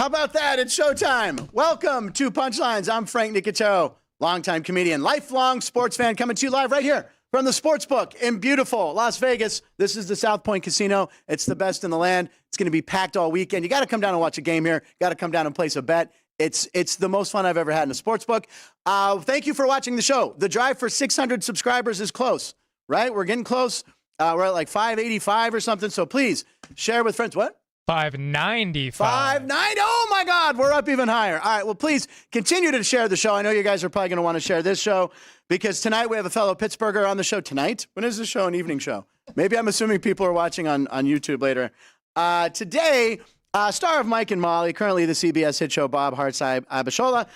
How about that? It's showtime. Welcome to Punchlines. I'm Frank Nicotero, longtime comedian, lifelong sports fan, coming to you live right here from the Sportsbook in beautiful Las Vegas. This is the South Point Casino. It's the best in the land. It's going to be packed all weekend. You got to come down and watch a game here. Got to come down and place a bet. It's the most fun I've ever had in a sportsbook. Thank you for watching the show. The drive for 600 subscribers is close, right? We're getting close. We're at like 585 or something. So please share with friends. What? 595. 590. Oh my God, we're up even higher. All right, well, please continue to share the show. I know you guys are probably going to want to share this show because tonight we have a fellow Pittsburgher on the show. Tonight? When is the show? An evening show? Maybe I'm assuming people are watching on YouTube later. Today, star of Mike and Molly, currently the CBS hit show Bob Hartside Abishola.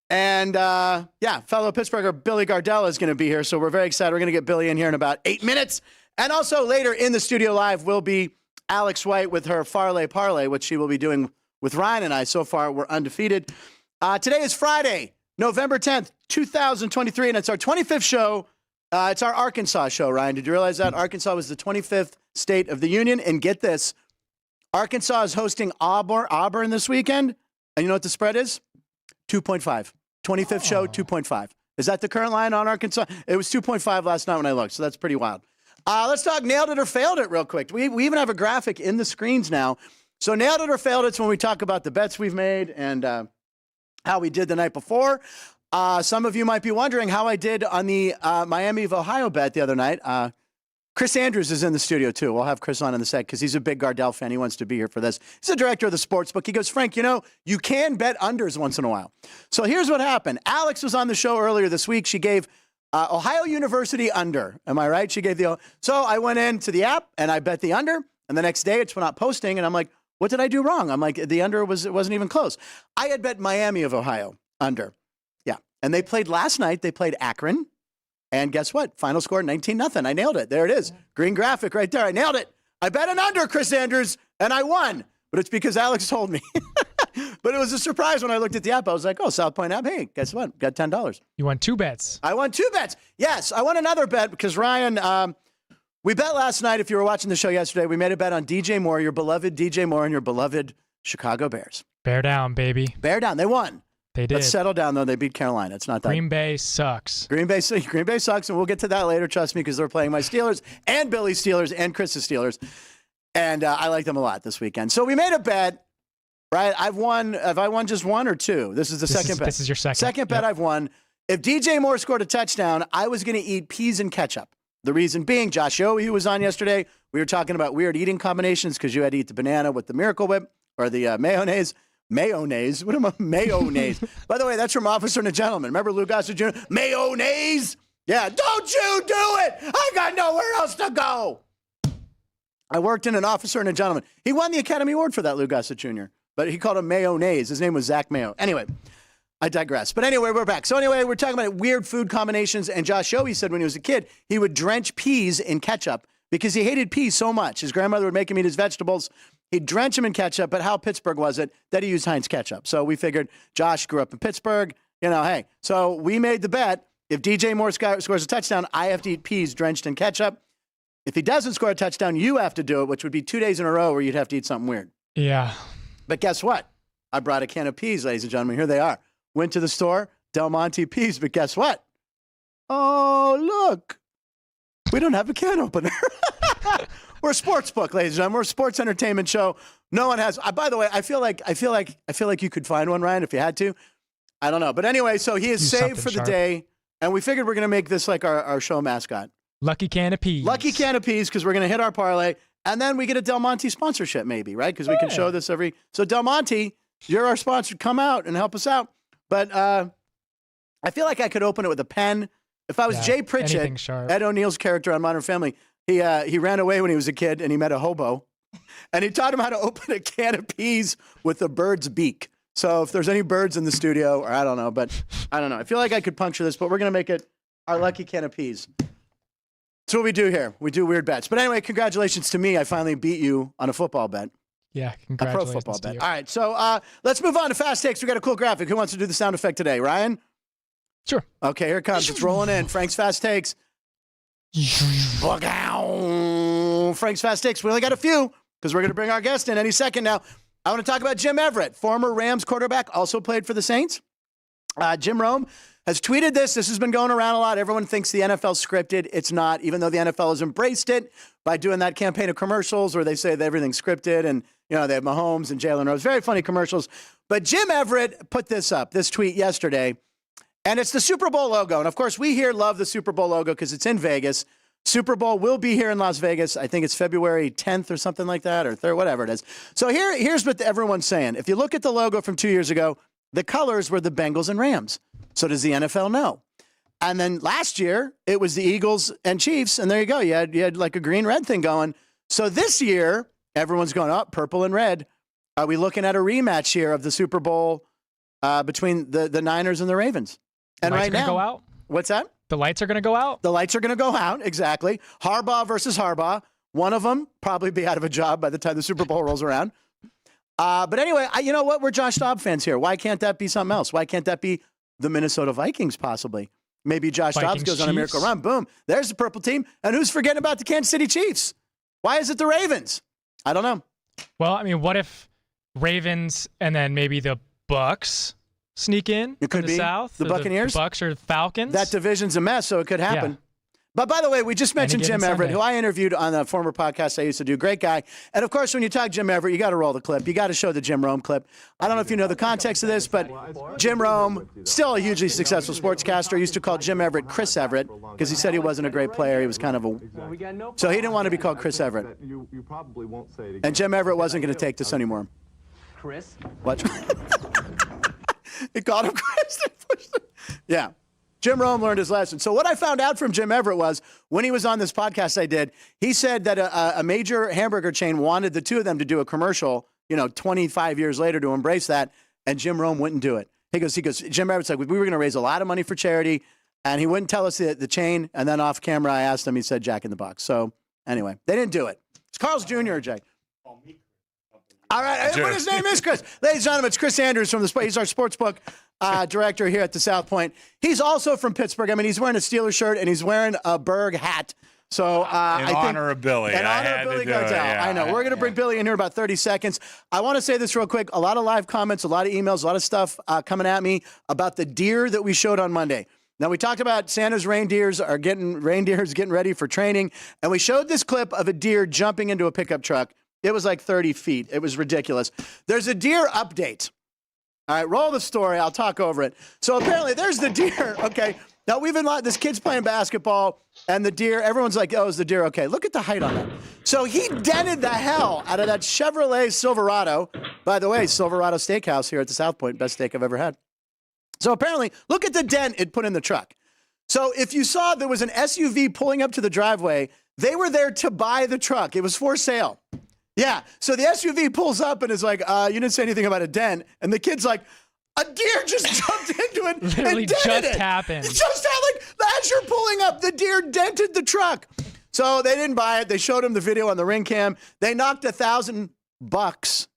And fellow Pittsburgher Billy Gardell is going to be here. So we're very excited. We're going to get Billy in here in about 8 minutes. And also later in the studio live will be Alex White with her Parlay, which she will be doing with Ryan and I. So far, we're undefeated. Today is Friday, November 10th, 2023, and it's our 25th show. It's our Arkansas show, Ryan. Did you realize that? Arkansas was the 25th state of the union. And get this, Arkansas is hosting Auburn this weekend. And you know what the spread is? 2.5. 25th show, 2.5. Is that the current line on Arkansas? It was 2.5 last night when I looked, so that's pretty wild. Let's talk nailed it or failed it real quick. We even have a graphic in the screens now. So nailed it or failed it's when we talk about the bets we've made and how we did the night before. Some of you might be wondering how I did on the Miami of Ohio bet the other night. Chris Andrews is in the studio too. We'll have Chris on in the sec because he's a big Gardell fan. He wants to be here for this. He's the director of the Sportsbook. He goes, Frank, you know, you can bet unders once in a while. So here's what happened. Alex was on the show earlier this week. She gave Ohio University under. Am I right? She gave so I went into the app and I bet the under. And the next day it's not posting. And I'm like, what did I do wrong? I'm like, the under wasn't even close. I had bet Miami of Ohio under. Yeah. And they played last night. They played Akron. And guess what? Final score 19-0. I nailed it. There it is. Green graphic right there. I nailed it. I bet an under, Chris Andrews, and I won. But it's because Alex told me. But it was a surprise when I looked at the app. I was like, oh, South Point app. Hey, guess what? Got $10. You won 2 bets. I won 2 bets. Yes, I won another bet because Ryan, we bet last night. If you were watching the show yesterday, we made a bet on DJ Moore, your beloved DJ Moore, and your beloved Chicago Bears. Bear down, baby. Bear down. They won. They did. Let's settle down, though. They beat Carolina. It's not that. Green Bay sucks. Green Bay sucks, and we'll get to that later. Trust me, because they're playing my Steelers and Billy's Steelers and Chris's Steelers. And I like them a lot this weekend. So we made a bet, right? Have I won just one or two? This is the second bet. This is your second. Second bet I've won. If DJ Moore scored a touchdown, I was going to eat peas and ketchup. The reason being, Josh Yohe, who was on yesterday, we were talking about weird eating combinations because you had to eat the banana with the Miracle Whip or the mayonnaise. Mayonnaise? What am I? Mayonnaise. By the way, that's from Officer and a Gentleman. Remember Lou Gossett Jr.? Mayonnaise? Yeah, don't you do it! I got nowhere else to go! I worked in an Officer and a Gentleman. He won the Academy Award for that, Lou Gossett Jr., but he called him mayonnaise. His name was Zach Mayo. Anyway, I digress. But anyway, we're back. So anyway, we're talking about weird food combinations, and Josh Yohe said when he was a kid, he would drench peas in ketchup because he hated peas so much. His grandmother would make him eat his vegetables. He'd drench him in ketchup, but how Pittsburgh was it that he used Heinz ketchup? So we figured Josh grew up in Pittsburgh, hey. So we made the bet, if DJ Moore scores a touchdown, I have to eat peas drenched in ketchup. If he doesn't score a touchdown, you have to do it, which would be 2 days in a row where you'd have to eat something weird. Yeah. But guess what? I brought a can of peas, ladies and gentlemen. Here they are. Went to the store, Del Monte peas, but guess what? Oh, look. We don't have a can opener. We're a sports book, ladies and gentlemen. We're a sports entertainment show. No one has. By the way, I feel like you could find one, Ryan, if you had to. I don't know, but anyway, so he is saved for the day, and we figured we're going to make this like our show mascot. Lucky can of peas. Lucky can of peas because we're going to hit our parlay, and then we get a Del Monte sponsorship, maybe, right? Because we can show this every. So Del Monte, you're our sponsor. Come out and help us out. But I feel like I could open it with a pen. If I was Jay Pritchett, Ed O'Neill's character on Modern Family. He ran away when he was a kid, and he met a hobo. And he taught him how to open a can of peas with a bird's beak. So if there's any birds in the studio, or I don't know, but I don't know. I feel like I could puncture this, but we're going to make it our lucky can of peas. That's what we do here. We do weird bets. But anyway, congratulations to me. I finally beat you on a football bet. Yeah, congratulations. A pro football bet. All right, so let's move on to Fast Takes. We got a cool graphic. Who wants to do the sound effect today? Ryan? Sure. Okay, here it comes. It's rolling in. Frank's Fast Takes. Frank's Fast Takes. We only got a few because we're going to bring our guest in any second now. I want to talk about Jim Everett, former Rams quarterback, also played for the Saints. Jim Rome has tweeted this. This has been going around a lot. Everyone thinks the NFL's scripted. It's not, even though the NFL has embraced it by doing that campaign of commercials where they say that everything's scripted and, they have Mahomes and Jalen Rose. Very funny commercials. But Jim Everett put this tweet yesterday, and it's the Super Bowl logo. And, of course, we here love the Super Bowl logo because it's in Vegas. Super Bowl will be here in Las Vegas. I think it's February 10th or something like that, or 3rd, whatever it is. So here's what everyone's saying. If you look at the logo from 2 years ago, the colors were the Bengals and Rams. So does the NFL know? And then last year, it was the Eagles and Chiefs, and there you go. You had like a green-red thing going. So this year, everyone's going up, purple and red. Are we looking at a rematch here of the Super Bowl between the Niners and the Ravens? And right now, go out? What's that? The lights are going to go out? The lights are going to go out, exactly. Harbaugh versus Harbaugh. One of them probably be out of a job by the time the Super Bowl rolls around. But anyway, you know what? We're Josh Dobbs fans here. Why can't that be something else? Why can't that be the Minnesota Vikings possibly? Maybe Josh Dobbs goes on a miracle run. Boom. There's the purple team. And who's forgetting about the Kansas City Chiefs? Why is it the Ravens? I don't know. Well, I mean, what if Ravens and then maybe the Bucks sneak in? It could be. South? The Buccaneers? The Bucks or Falcons? That division's a mess, so it could happen. Yeah. But by the way, we just mentioned Jim Everett, who I interviewed on a former podcast I used to do. Great guy. And of course, when you talk Jim Everett, you got to roll the clip. You got to show the Jim Rome clip. I don't know if you know the context of this, but Jim Rome, still a hugely successful sportscaster, used to call Jim Everett Chris Everett because he said he wasn't a great player. He was kind of a... So he didn't want to be called Chris Everett. And Jim Everett wasn't going to take this anymore. Chris? What? He called him Chris. Yeah. Jim Rome learned his lesson. So what I found out from Jim Everett was when he was on this podcast I did, he said that a major hamburger chain wanted the two of them to do a commercial, 25 years later to embrace that, and Jim Rome wouldn't do it. He goes, Jim Everett's like, we were going to raise a lot of money for charity, and he wouldn't tell us the chain, and then off camera I asked him, he said Jack in the Box. So anyway, they didn't do it. It's Carl's Jr. or Jack? All right, what his name is, Chris. Ladies and gentlemen, it's Chris Andrews from he's our sportsbook director here at the South Point. He's also from Pittsburgh. I mean, he's wearing a Steelers shirt and he's wearing a Berg hat. So I think honor of Billy. In honor of Billy Gardell. Yeah, I know. We're going to bring Billy in here in about 30 seconds. I want to say this real quick. A lot of live comments, a lot of emails, a lot of stuff coming at me about the deer that we showed on Monday. Now, we talked about Santa's reindeers getting ready for training, and we showed this clip of a deer jumping into a pickup truck. It was like 30 feet. It was ridiculous. There's a deer update. All right, roll the story. I'll talk over it. So apparently there's the deer. Okay. Now this kid's playing basketball and the deer, everyone's like, oh, it's the deer. Okay, look at the height on that. So he dented the hell out of that Chevrolet Silverado. By the way, Silverado Steakhouse here at the South Point, best steak I've ever had. So apparently, look at the dent it put in the truck. So if you saw there was an SUV pulling up to the driveway, they were there to buy the truck. It was for sale. Yeah, so the SUV pulls up and is like, you didn't say anything about a dent. And the kid's like, a deer just jumped into it Literally and dented it. Happened. It just happened. As you're pulling up, the deer dented the truck. So they didn't buy it. They showed him the video on the ring cam. They knocked $1,000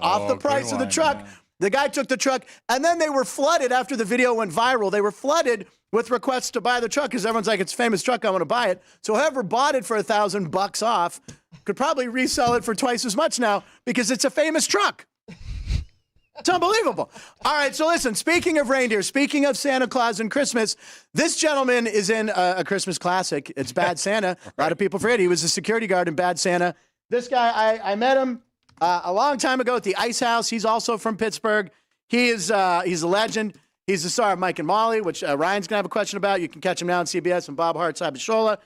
off the price of the truck. Man. The guy took the truck, and then they were flooded after the video went viral. They were flooded with requests to buy the truck because everyone's like, it's a famous truck, I want to buy it. So whoever bought it for $1,000 off could probably resell it for twice as much now because it's a famous truck. It's unbelievable. All right, so listen, speaking of reindeer, speaking of Santa Claus and Christmas, this gentleman is in a Christmas classic. It's Bad Santa. A lot of people forget he was a security guard in Bad Santa. This guy, I met him a long time ago at the Ice House. He's also from Pittsburgh. He's a legend. He's the star of Mike and Molly, which Ryan's going to have a question about. You can catch him now on CBS and Bob Hart's Abishola.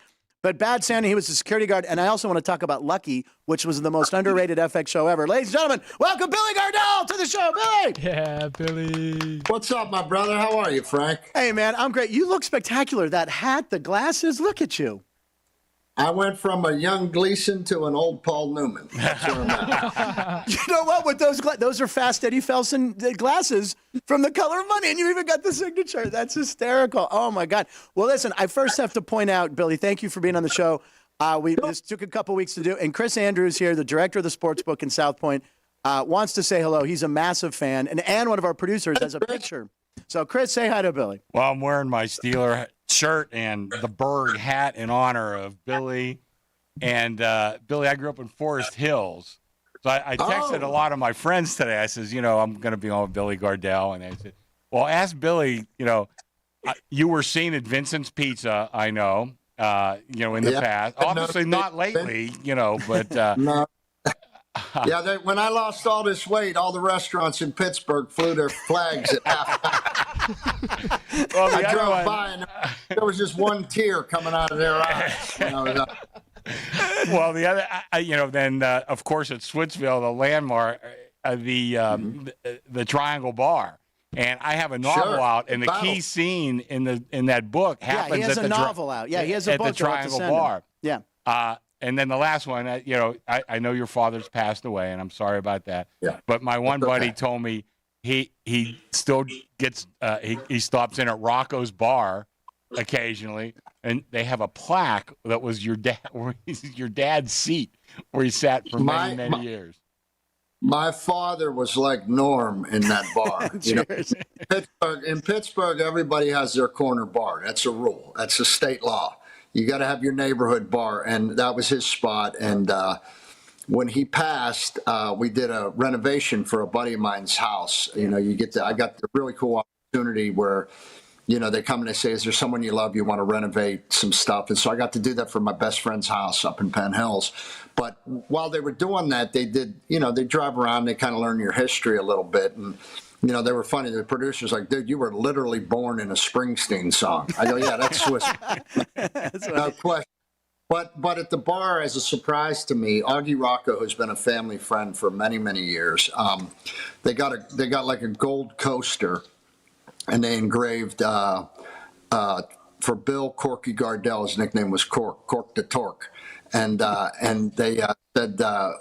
But Bad Santa, he was a security guard. And I also want to talk about Lucky, which was the most underrated FX show ever. Ladies and gentlemen, welcome Billy Gardell to the show. Billy! Yeah, Billy. What's up, my brother? How are you, Frank? Hey, man, I'm great. You look spectacular. That hat, the glasses, look at you. I went from a young Gleason to an old Paul Newman. That's where I'm at. You know what? With those are Fast Eddie Felsen glasses from The Color of Money, and you even got the signature. That's hysterical. Oh, my God. Well, listen, I first have to point out, Billy, thank you for being on the show. This took a couple weeks to do, and Chris Andrews here, the director of the Sportsbook in South Point, wants to say hello. He's a massive fan, and one of our producers has a picture. So, Chris, say hi to Billy. Well, I'm wearing my Steeler shirt and the Berg hat in honor of Billy. And, Billy, I grew up in Forest Hills. So I texted a lot of my friends today. I says, I'm going to be on with Billy Gardell. And I said, well, ask Billy, you were seen at Vincent's Pizza, I know, in the past. Obviously not lately, but. No. Yeah, when I lost all this weight, all the restaurants in Pittsburgh flew their flags at half. Well, I drove by and there was just one tear coming out of their eyes. Well, the other, then of course at Switsville, the landmark, the Triangle Bar, and I have a novel out, and the key scene in that book happens. Yeah, he has at a the novel out. Yeah, he has a at book the Triangle Bar. Yeah. And then the last one, I know your father's passed away, and I'm sorry about that. Yeah. But my one buddy told me he still gets he stops in at Rocco's Bar occasionally, and they have a plaque that was your dad's seat where he sat for many years. My father was like Norm in that bar. In Pittsburgh, everybody has their corner bar. That's a rule. That's a state law. You got to have your neighborhood bar, and that was his spot. And when he passed, we did a renovation for a buddy of mine's house. I got the really cool opportunity where, they come and they say, "Is there someone you love? You want to renovate some stuff?" And so I got to do that for my best friend's house up in Penn Hills. But while they were doing that, they did, they drive around, they kind of learn your history a little bit, and. They were funny. The producer's like, "Dude, you were literally born in a Springsteen song." I go, "Yeah, that's Swiss." No question. But at the bar, as a surprise to me, Augie Rocco, who's been a family friend for many, many years, they got like a gold coaster, and they engraved for Bill Corky Gardell. His nickname was Cork the Torque, and they said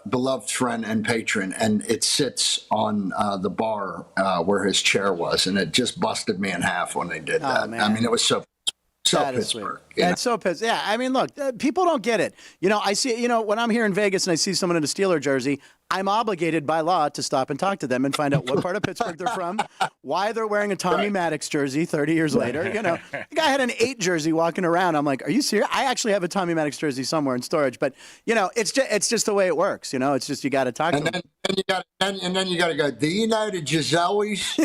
beloved friend and patron, and it sits on the bar where his chair was, and it just busted me in half when they did that. Man. I mean, it was so Pittsburgh. It's so Pittsburgh. Yeah, I mean, look, people don't get it. I see, when I'm here in Vegas and I see someone in a Steeler jersey, I'm obligated by law to stop and talk to them and find out what part of Pittsburgh they're from, why they're wearing a Tommy Maddox jersey 30 years later. The guy had an 8 jersey walking around. I'm like, are you serious? I actually have a Tommy Maddox jersey somewhere in storage, but it's just the way it works. It's just you got to talk to them. And then you got to go, "Do you know the Giselle's?"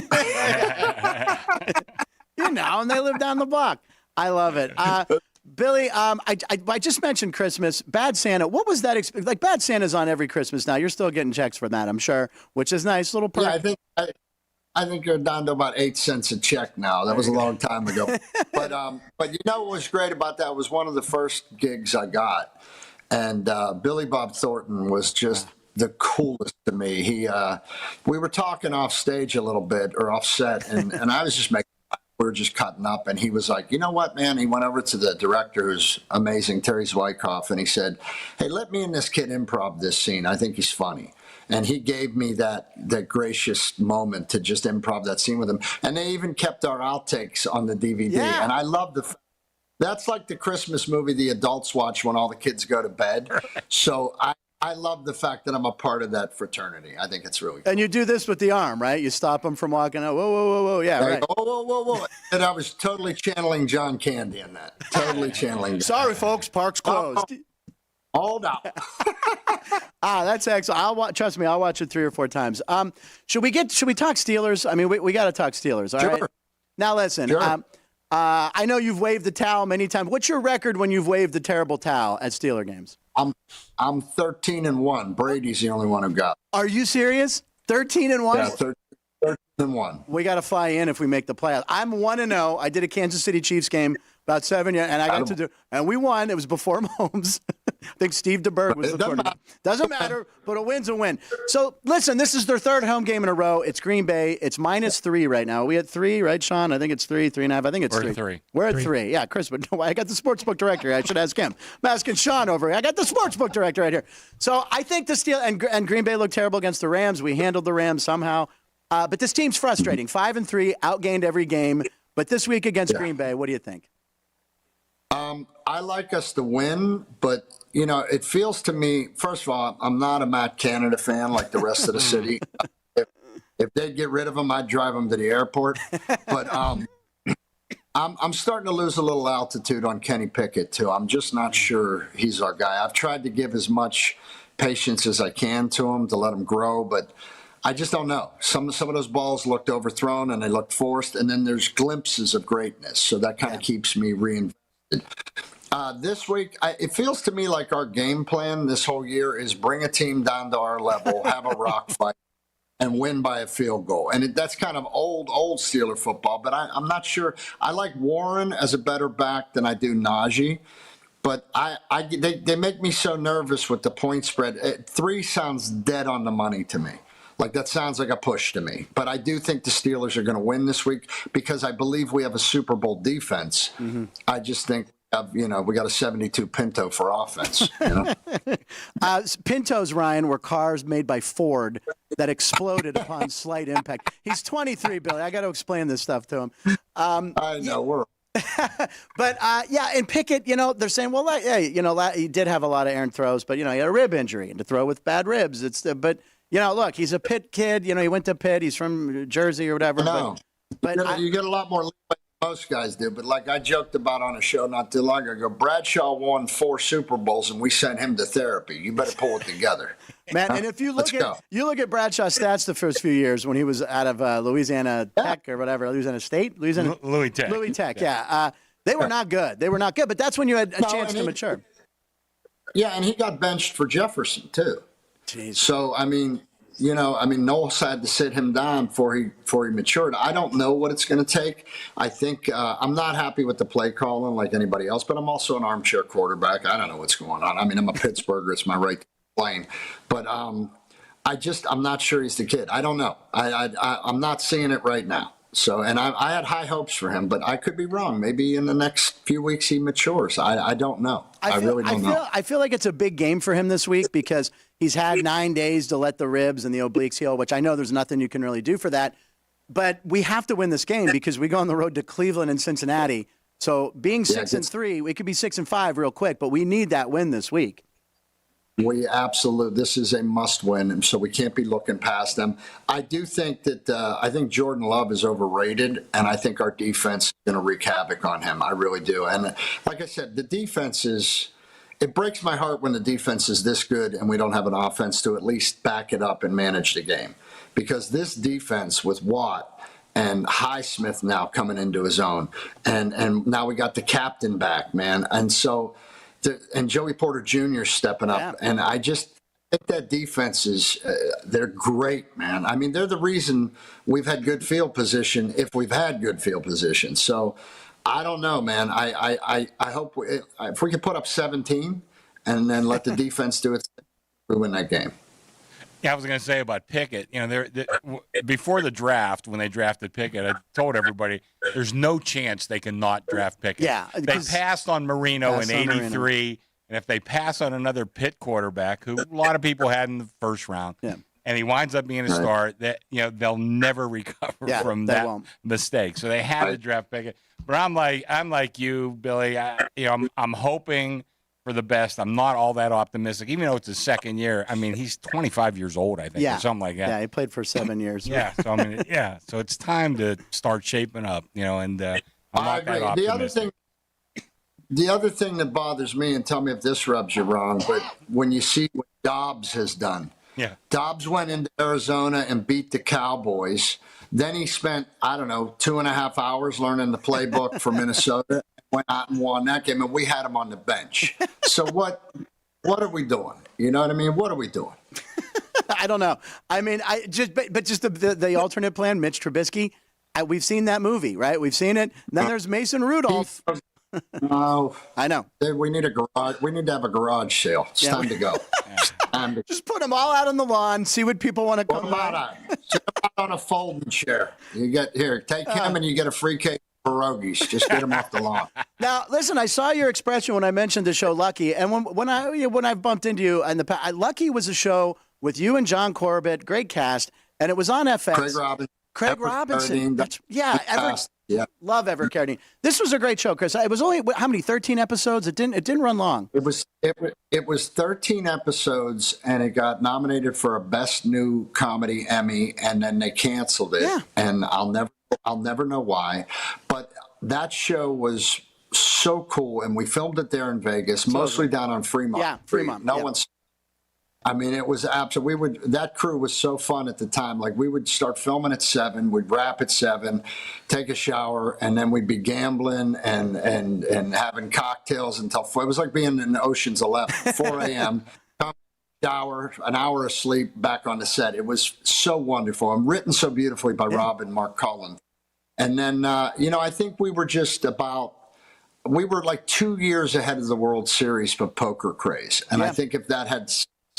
And they live down the block. I love it. Billy, I just mentioned Christmas. Bad Santa. What was that? Like Bad Santa's on every Christmas now. You're still getting checks for that, I'm sure, which is nice. Little perk. Yeah, I think you're down to about 8 cents a check now. That was a long time ago. But what was great about that was one of the first gigs I got, and Billy Bob Thornton was just the coolest to me. We were talking off stage a little bit or off set, and I was just making. We were just cutting up, and he was like, "You know what, man?" He went over to the director, who's amazing, Terry Zwykoff, and he said, "Hey, let me and this kid improv this scene. I think he's funny." And he gave me that gracious moment to just improv that scene with him. And they even kept our outtakes on the DVD. Yeah. And I love that's like the Christmas movie the adults watch when all the kids go to bed. So I love the fact that I'm a part of that fraternity. I think it's really cool. And you do this with the arm, right? You stop them from walking out. Whoa, whoa, whoa, whoa. Yeah, right. Whoa. And I was totally channeling John Candy in that. Totally channeling. Sorry, folks. Park's closed. Hold up. That's excellent. Trust me, I'll watch it 3 or 4 times. Should we talk Steelers? I mean, we got to talk Steelers. All right. Now listen. Sure. I know you've waved the towel many times. What's your record when you've waved the terrible towel at Steeler games? I'm 13-1. Brady's the only one who got. Are you serious? 13-1? Yeah, 13-1. We got to fly in if we make the playoffs. I'm 1-0. I did a Kansas City Chiefs game about 7 years, and I got to do, and we won. It was before Mahomes. I think Steve DeBerg was the quarterback. Doesn't matter, but a win's a win. So listen, this is their 3rd home game in a row. It's Green Bay. It's -3 right now. We at 3, right, Sean? I think it's 3, 3.5. I think it's 3. We're at 3. We're at 3. Yeah, Chris, but no, I got the sportsbook director. I should ask him. I'm asking Sean over here. I got the sportsbook director right here. So I think the Steelers and Green Bay looked terrible against the Rams. We handled the Rams somehow. But this team's frustrating. 5-3, outgained every game. But this week against Green Bay, what do you think? I like us to win, but, it feels to me, first of all, I'm not a Matt Canada fan like the rest of the city. If they'd get rid of him, I'd drive him to the airport. But I'm starting to lose a little altitude on Kenny Pickett, too. I'm just not sure he's our guy. I've tried to give as much patience as I can to them to let them grow, but I just don't know. Some of those balls looked overthrown and they looked forced, and then there's glimpses of greatness. So that kind of keeps me reinvested. This week, it feels to me like our game plan this whole year is bring a team down to our level, have a rock fight, and win by a field goal. And that's kind of old Steeler football, but I'm not sure. I like Warren as a better back than I do Najee. But they make me so nervous with the point spread. 3 sounds dead on the money to me. Like, that sounds like a push to me. But I do think the Steelers are going to win this week because I believe we have a Super Bowl defense. Mm-hmm. I just think, we got a 72 Pinto for offense. Pintos, Ryan, were cars made by Ford that exploded upon slight impact. He's 23, Billy. I got to explain this stuff to him. I know. But, and Pickett, they're saying, well, he did have a lot of errant throws, but, he had a rib injury, and to throw with bad ribs, but look, he's a Pitt kid. He went to Pitt. He's from Jersey or whatever. No, but you get a lot more leeway than most guys do. But like I joked about on a show not too long ago, Bradshaw won 4 Super Bowls, and we sent him to therapy. You better pull it together. Man, and if you look at Bradshaw's stats the first few years when he was out of Louisiana Tech or whatever, Louisiana State? Louis Tech. Louis Tech, yeah. They were not good. But that's when you had a chance to mature. Yeah, and he got benched for Jefferson, too. Jeez. So, Knowles had to sit him down before he matured. I don't know what it's going to take. I think I'm not happy with the play calling like anybody else, but I'm also an armchair quarterback. I don't know what's going on. I'm a Pittsburgher. It's my right to complain. But I'm not sure he's the kid. I don't know. I'm not seeing it right now. So, and I had high hopes for him, but I could be wrong. Maybe in the next few weeks he matures. I don't know. I really don't know. I feel like it's a big game for him this week because he's had 9 days to let the ribs and the obliques heal, which I know there's nothing you can really do for that. But we have to win this game because we go on the road to Cleveland and Cincinnati. So being 6-3, we could be 6-5 real quick, but we need that win this week. This is a must win, and so we can't be looking past them. I do think that I think Jordan Love is overrated, and I think our defense is going to wreak havoc on him. I really do. And like I said, the defense it breaks my heart when the defense is this good and we don't have an offense to at least back it up and manage the game. Because this defense with Watt and Highsmith now coming into his own, and now we got the captain back, man. And so and Joey Porter Jr. stepping up. And I just think that defense they're great, man. They're the reason we've had good field position if we've had good field position. So I don't know, man. I hope if we could put up 17 and then let the defense do it, we win that game. Yeah, I was going to say about Pickett. Before the draft, when they drafted Pickett, I told everybody there's no chance they can not draft Pickett. Yeah, they passed on Marino in '83, and if they pass on another Pitt quarterback, who a lot of people had in the first round, and he winds up being a star, that they'll never recover from that mistake. So they had to draft Pickett. But I'm like you, Billy. I'm hoping for the best. I'm not all that optimistic, even though it's his second year. He's 25 years old, I think, or something like that. Yeah, he played for 7 years. Yeah, so so it's time to start shaping up, and I'm not that optimistic. The other thing that bothers me, and tell me if this rubs you wrong, but when you see what Dobbs has done. Yeah. Dobbs went into Arizona and beat the Cowboys. Then he spent, 2.5 hours learning the playbook for Minnesota. Went out and won that game, and we had him on the bench. So what are we doing? You know what I mean? What are we doing? I don't know. Just the alternate plan, Mitch Trubisky. We've seen that movie, right? We've seen it. And then there's Mason Rudolph. No, I know. We need a garage. We need to have a garage sale. It's time to go. Just put them all out on the lawn. See what people want to come out. Sit them out on a folding chair. Take him, and you get a free case. Pierogies, just get them off the lawn. Now, listen, I saw your expression when I mentioned the show Lucky, and when I bumped into you in the past, Lucky was a show with you and John Corbett, great cast, and it was on FX. Craig Robinson. Love Everett Carradine. This was a great show, Chris. It was only how many? 13 episodes. It didn't run long. It was 13 episodes, and it got nominated for a Best New Comedy Emmy, and then they canceled it. Yeah. And I'll never know why, but that show was so cool, and we filmed it there in Vegas, mostly down on Fremont. Yeah, Fremont. I mean, it was absolutely. That crew was so fun at the time. Like, we would start filming at 7, we'd wrap at 7, take a shower, and then we'd be gambling and having cocktails until it was like being in Ocean's 11, 4 a.m. Shower, an hour of sleep, back on the set. It was so wonderful and written so beautifully by Rob and Mark Cullen. And then, I think we were like 2 years ahead of the World Series for poker craze. And I think if that had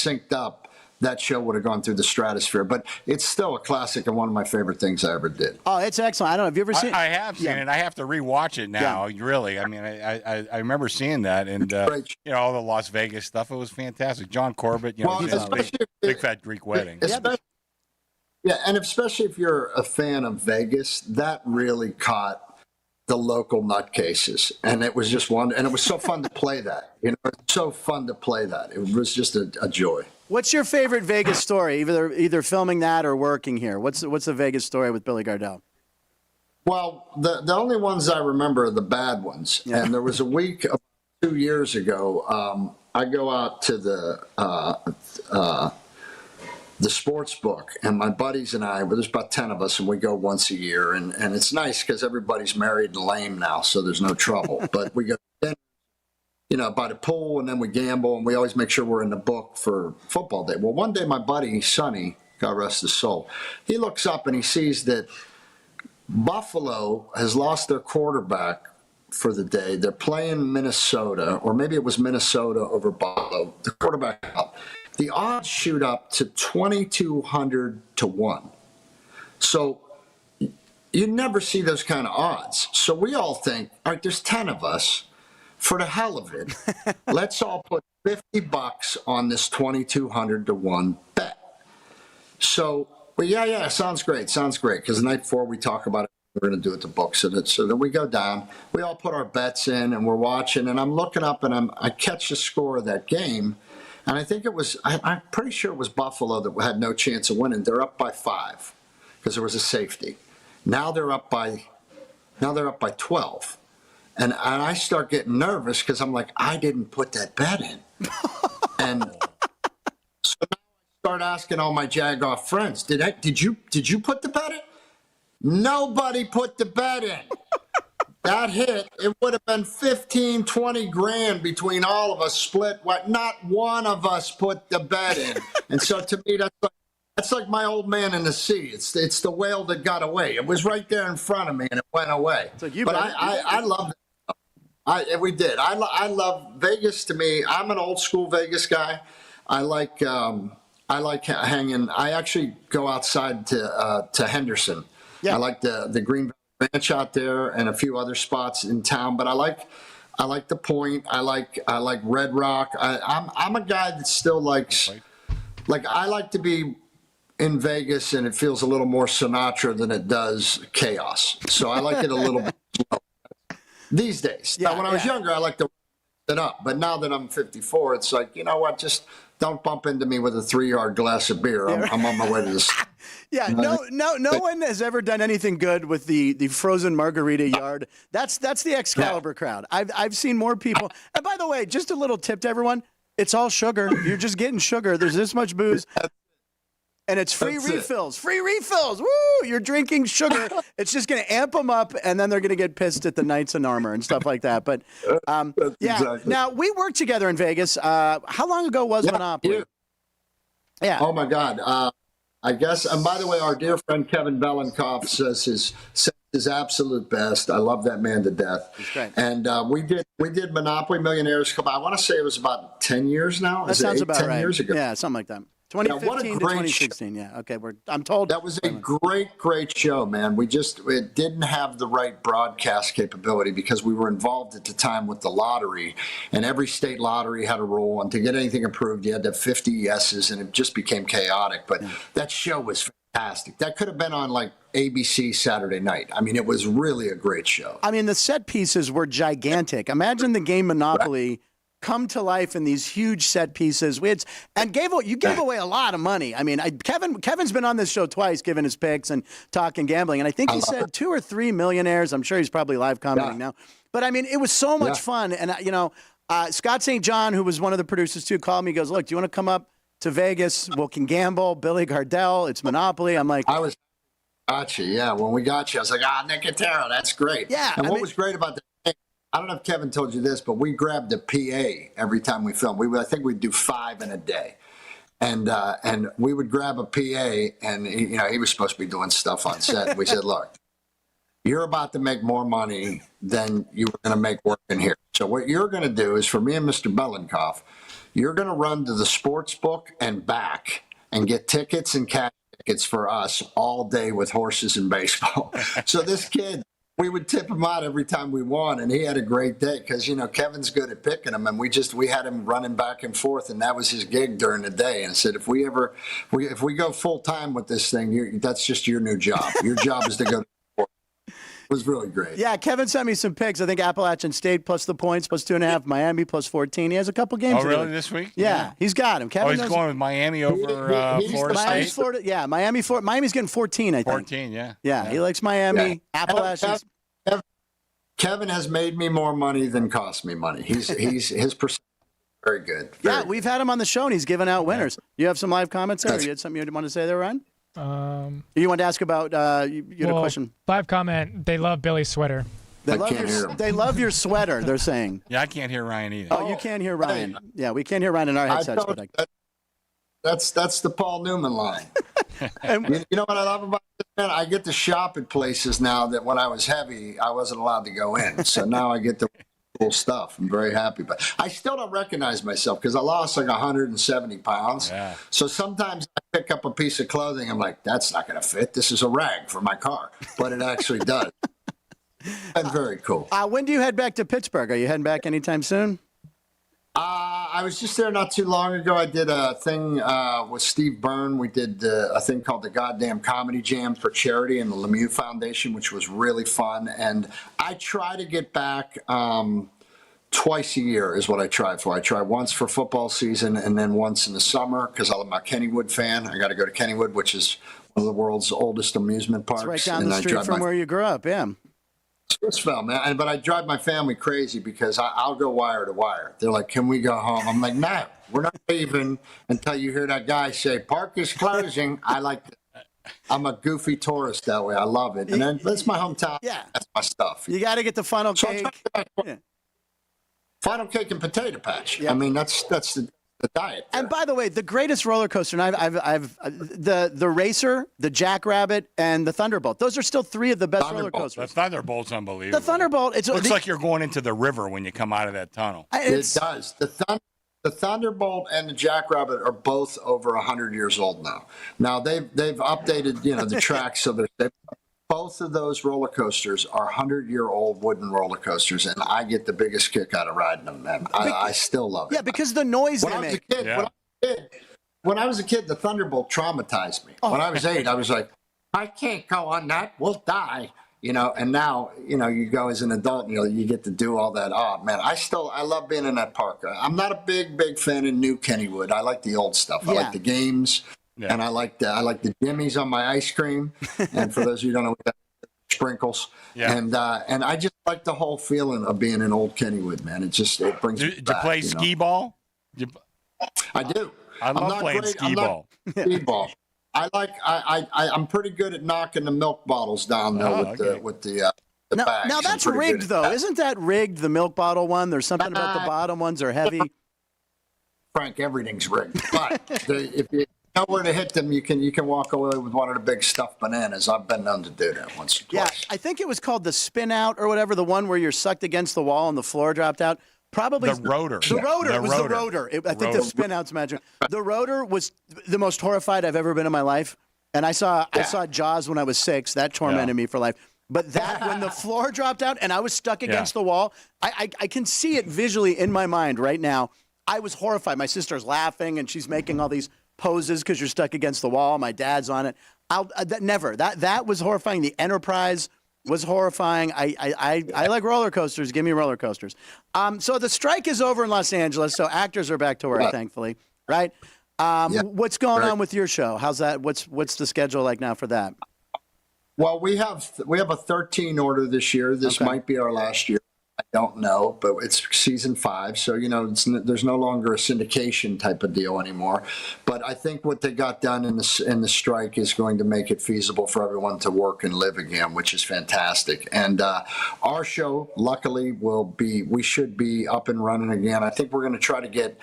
synced up, that show would have gone through the stratosphere. But it's still a classic and one of my favorite things I ever did. Oh, it's excellent. I don't know. Have you ever seen it? I have seen it. I have to rewatch it now. Really. I mean, I remember seeing that, and all the Las Vegas stuff. It was fantastic. John Corbett, he's big fat Greek wedding. And especially if you're a fan of Vegas, that really caught the local nutcases, and it was just one. And it was so fun to play that. It's so fun to play that. It was just a joy. What's your favorite Vegas story? Either filming that or working here. What's the Vegas story with Billy Gardell? Well, the only ones I remember are the bad ones. Yeah. And there was a week 2 years ago. I go out to the sports book, and my buddies and I, there's about 10 of us, and we go once a year. And it's nice because everybody's married and lame now, so there's no trouble. But we go by the pool, and then we gamble, and we always make sure we're in the book for football day. Well, one day my buddy, Sonny, God rest his soul, he looks up and he sees that Buffalo has lost their quarterback for the day. They're playing Minnesota, or maybe it was Minnesota over Buffalo. The quarterback out. The odds shoot up to 2,200 to 1. So you never see those kind of odds. So we all think, all right, there's 10 of us. For the hell of it, let's all put $50 on this 2,200 to 1 bet. So, sounds great. Because the night before we talk about it, we're going to do it to book. So then we go down. We all put our bets in, and we're watching. And I'm looking up, and I catch the score of that game. And I think it was, I'm pretty sure it was Buffalo that had no chance of winning. They're up by 5 because there was a safety. Now they're up by 12. And I start getting nervous because I'm like, I didn't put that bet in. And so now I start asking all my Jagoff friends, did you put the bet in? Nobody put the bet in. That hit, it would have been 15, 20 grand between all of us split. Not one of us put the bet in. And so to me, that's like my old man in the sea. It's the whale that got away. It was right there in front of me, and it went away. But I love it. We did. I love Vegas. To me, I'm an old school Vegas guy. I like hanging. I actually go outside to Henderson. Yeah. I like the Green Ranch out there and a few other spots in town. But I like the Point. I like Red Rock. I'm a guy that still likes. Like, I like to be in Vegas, and it feels a little more Sinatra than it does chaos. So I like it a little bit slow these days. Now, when I was younger, I liked to it up. But now that I'm 54, it's like, you know what? Just don't bump into me with a 3-yard glass of beer. I'm on my way to this. No one has ever done anything good with the frozen margarita yard. That's the Excalibur crowd. I've seen more people. And by the way, just a little tip to everyone: it's all sugar. You're just getting sugar. There's this much booze. And it's free refills. Free refills. Woo! You're drinking sugar. It's just going to amp them up, and then they're going to get pissed at the Knights in Armor and stuff like that. But Exactly. Now, we worked together in Vegas. How long ago was Monopoly? Yeah. Oh my God. I guess. And by the way, our dear friend Kevin Belenkoff says his absolute best. I love that man to death. That's great. And we did Monopoly Millionaires. I want to say it was about 10 years now. That sounds about 10 right. years ago. Yeah, something like that. 2015 to 2016. Yeah. Okay. I'm told that was a great show, man. It didn't have the right broadcast capability because we were involved at the time with the lottery, and every state lottery had a rule, and to get anything approved, you had to have 50 yeses, and it just became chaotic. But that show was fantastic. That could have been on like ABC Saturday night. I mean, it was really a great show. I mean, the set pieces were gigantic. Imagine the game Monopoly come to life in these huge set pieces. You gave away a lot of money. I mean, Kevin's been on this show twice, giving his picks and talking gambling, and I think he said 2 or 3 millionaires. I'm sure he's probably live commenting now. But I mean, it was so much fun. And Scott St. John, who was one of the producers too, called me. He goes, "Look, do you want to come up to Vegas. We can gamble. Billy Gardell. It's Monopoly. I'm like, I was gotcha. Yeah, when we got you, I was like, Nicotero, that's great. Yeah, And I what mean- was great about that? I don't know if Kevin told you this, but we grabbed a PA every time we filmed. I think we'd do 5 in a day. And we would grab a PA, and he was supposed to be doing stuff on set. We said, look, you're about to make more money than you were going to make working here. So what you're going to do is, for me and Mr. Belenkoff, you're going to run to the sports book and back and get tickets and cash tickets for us all day with horses and baseball. So this kid, we would tip him out every time we won, and he had a great day because Kevin's good at picking him, and we had him running back and forth, and that was his gig during the day. And I said, if we go full time with this thing, that's just your new job. Your job is to go. It was really great. yeah, Kevin sent me some picks. I think Appalachian State plus the points plus 2.5, Miami plus 14. He has a couple games. Oh, really? This week? Yeah, he's got him. Kevin Oh, he's knows going with Miami over Florida Miami's State? Florida. Yeah, Miami's getting 14, I think. 14, yeah. Yeah, he likes Miami. Yeah. Appalachian. Kevin has made me more money than cost me money. His percent very good. Very Yeah, we've had him on the show, and he's giving out winners. You have some live comments there? Or you had something you want to say there, Ryan? You wanted to ask about you had a question. Live comment. They love Billy's sweater. They I love can't hear him. they love your sweater. They're saying. Yeah, I can't hear Ryan either. Oh, you can't hear Ryan. Yeah, we can't hear Ryan in our I headsets. don't- But That's the Paul Newman line. You know what I love about this, man? I get to shop at places now that when I was heavy, I wasn't allowed to go in. So now I get the cool stuff. I'm very happy. But I still don't recognize myself because I lost like 170 pounds. Yeah. So sometimes I pick up a piece of clothing. I'm like, that's not going to fit. This is a rag for my car. But it actually does. And very cool. when do you head back to Pittsburgh? Are you heading back anytime soon? I was just there not too long ago. I did a thing with Steve Byrne. We did a thing called the Goddamn Comedy Jam for charity and the Lemieux Foundation, which was really fun. And I try to get back twice a year is what I try for. I try once for football season and then once in the summer because I'm a Kennywood fan. I got to go to Kennywood, which is one of the world's oldest amusement parks. It's right down and the I street drive from my where you grew up. Yeah. Swissville, man. But I drive my family crazy because I'll go wire to wire. They're like, can we go home? I'm like, no, we're not leaving until you hear that guy say, park is closing. I'm a goofy tourist that way. I love it. And then that's my hometown. Yeah. That's my stuff. You got to get the funnel So I'm cake. trying to- Yeah. Funnel cake and potato patch. Yeah. I mean, that's the diet. And by the way, the greatest roller coaster, and I've the Racer, the Jackrabbit, and the Thunderbolt. Those are still 3 of the best roller Thunderbolt. The coasters. Thunderbolt's unbelievable. The Thunderbolt. It's Looks like you're going into the river when you come out of that tunnel. It does. The Thunderbolt and the Jackrabbit are both over 100 years old now. Now they've updated, the tracks so they're both of those roller coasters are 100-year-old wooden roller coasters, and I get the biggest kick out of riding them, man. I still love it. Yeah, because the noise When they I was a make. kid, Yeah. when I was a kid, the Thunderbolt traumatized me. When I was 8, I was like, I can't go on that. We'll die. And now, you go as an adult, you get to do all that. Oh, man, I love being in that park. I'm not a big fan of new Kennywood. I like the old stuff. I Yeah. like the games. Yeah. And I like the jimmies on my ice cream. And for those of you who don't know, sprinkles. Yeah. And I just like the whole feeling of being in old Kennywood, man. It brings me Did you back, play skee ball? I do. I I'm love not playing great- skee I'm not ball. skee ball. I'm pretty good at knocking the milk bottles down though Oh, with the bags. Now I'm that's pretty good rigged at though. that. Isn't that rigged, the milk bottle one? There's something about the bottom ones are heavy. Frank, everything's rigged. But if you know where to hit them, you can walk away with one of the big stuffed bananas. I've been known to do that once or Yeah, twice. I think it was called the spin out or whatever, the one where you're sucked against the wall and the floor dropped out. Probably The rotor. The rotor. It was the rotor. I think the Rotor. spin out's magic. The rotor was the most horrified I've ever been in my life. And I saw Jaws when I was 6. That tormented me for life. But that when the floor dropped out and I was stuck against the wall, I can see it visually in my mind right now. I was horrified. My sister's laughing and she's making all these poses because you're stuck against the wall. My dad's on it. That was horrifying. The Enterprise was horrifying. I like roller coasters. Give me roller coasters. So the strike is over in Los Angeles. So actors are back to work, thankfully, right? What's going on with your show? How's that? What's the schedule like now for that? Well, we have a 13 order this year. This Okay. might be our last year. I don't know, but it's season 5, so there's no longer a syndication type of deal anymore. But I think what they got done in the strike is going to make it feasible for everyone to work and live again, which is fantastic. And our show, luckily, we should be up and running again. I think we're going to try to get.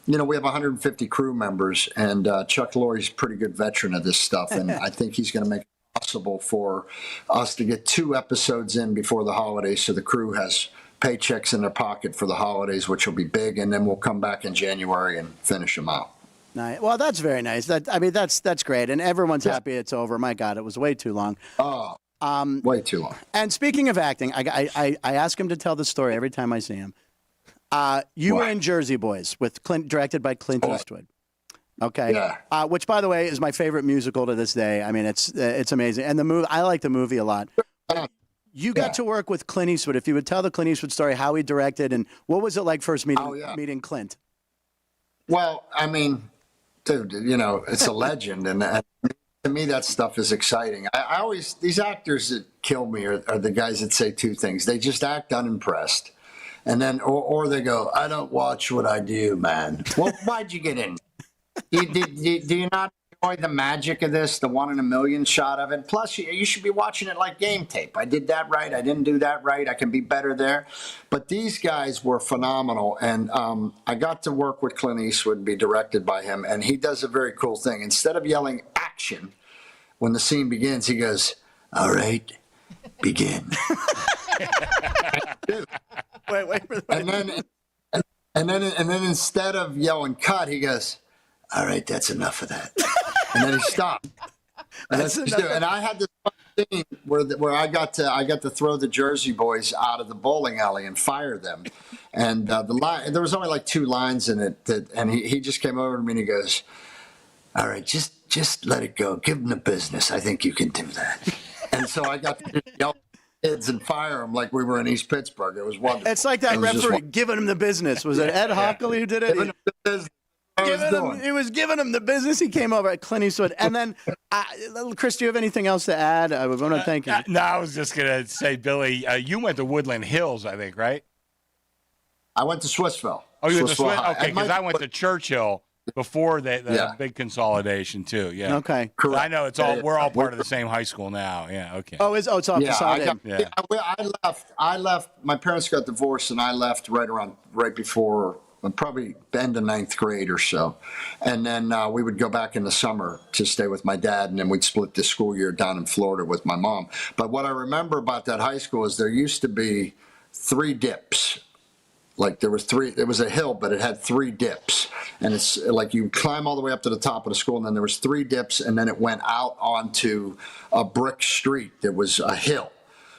We have 150 crew members, and Chuck Lorre's a pretty good veteran of this stuff, and I think he's going to make it possible for us to get 2 episodes in before the holidays, so the crew has paychecks in their pocket for the holidays, which will be big, and then we'll come back in January and finish them out. Nice. Well, that's very nice. That's great, and everyone's happy it's over. My God, it was way too long. Oh, way too long. And speaking of acting, I ask him to tell the story every time I see him. You were in Jersey Boys with directed by Clint Eastwood. Okay. Yeah. Which, by the way, is my favorite musical to this day. I mean, it's amazing, and the movie. I like the movie a lot. You got to work with Clint Eastwood. If you would tell the Clint Eastwood story, how he directed, and what was it like first meeting Clint? Well, I mean, dude, it's a legend, and to me, that stuff is exciting. I always these actors that kill me are the guys that say 2 things: they just act unimpressed. And then, or they go, I don't watch what I do, man. Well, why'd you get in? Do you not enjoy the magic of this, the 1 in a million shot of it? Plus, you should be watching it like game tape. I did that right. I didn't do that right. I can be better there. But these guys were phenomenal. And I got to work with Clint Eastwood, be directed by him. And he does a very cool thing. Instead of yelling action when the scene begins, he goes, all right, begin. Wait. And then instead of yelling cut, he goes, all right, that's enough of that. And then he stopped. And I had this scene where I got to throw the Jersey Boys out of the bowling alley and fire them. And there was only like 2 lines in it, and he just came over to me and he goes, all right, just let it go. Give them the business. I think you can do that. And so I got to yell kids and fire them like we were in East Pittsburgh. It was wonderful. It's like that referee giving him the business. Was it Ed Hockley who did it? Giving him the business. He was giving him the business. He came over at Clint Eastwood. And then, Chris, do you have anything else to add? I want to thank you. No, I was just going to say, Billy, you went to Woodland Hills, I think, right? I went to Swissville. Oh, you went to Swissville. Okay, because I went to Churchill before the big consolidation too. Yeah. Okay. Correct. I know it's all we're all part of the same high school now. Yeah. Okay. Oh, it's off the I left. My parents got divorced, and I left right before, probably end of 9th grade or so. And then we would go back in the summer to stay with my dad, and then we'd split the school year down in Florida with my mom. But what I remember about that high school is there used to be 3 dips. Like there was a hill, but it had 3 dips. And it's like you climb all the way up to the top of the school, and then there was 3 dips, and then it went out onto a brick street. There was a hill.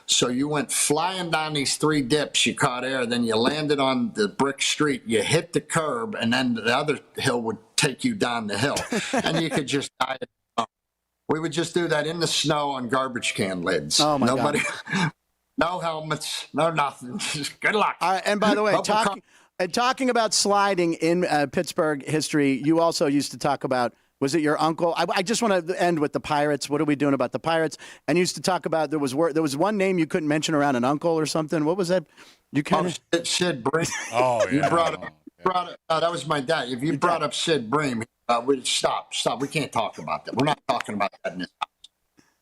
So you went flying down these 3 dips, you caught air, then you landed on the brick street, you hit the curb, and then the other hill would take you down the hill. And you could just die. We would just do that in the snow on garbage can lids. Oh, my God. No helmets, no nothing. Just good luck. And by the way, talking about sliding in Pittsburgh history, you also used to talk about, was it your uncle? I just want to end with the Pirates. What are we doing about the Pirates? And you used to talk about there was one name you couldn't mention around an uncle or something. What was that? You kind of Sid Bream. Oh, yeah. You brought up. That was my dad. If you brought up Sid Bream, we'd stop. We can't talk about that. We're not talking about that in this house.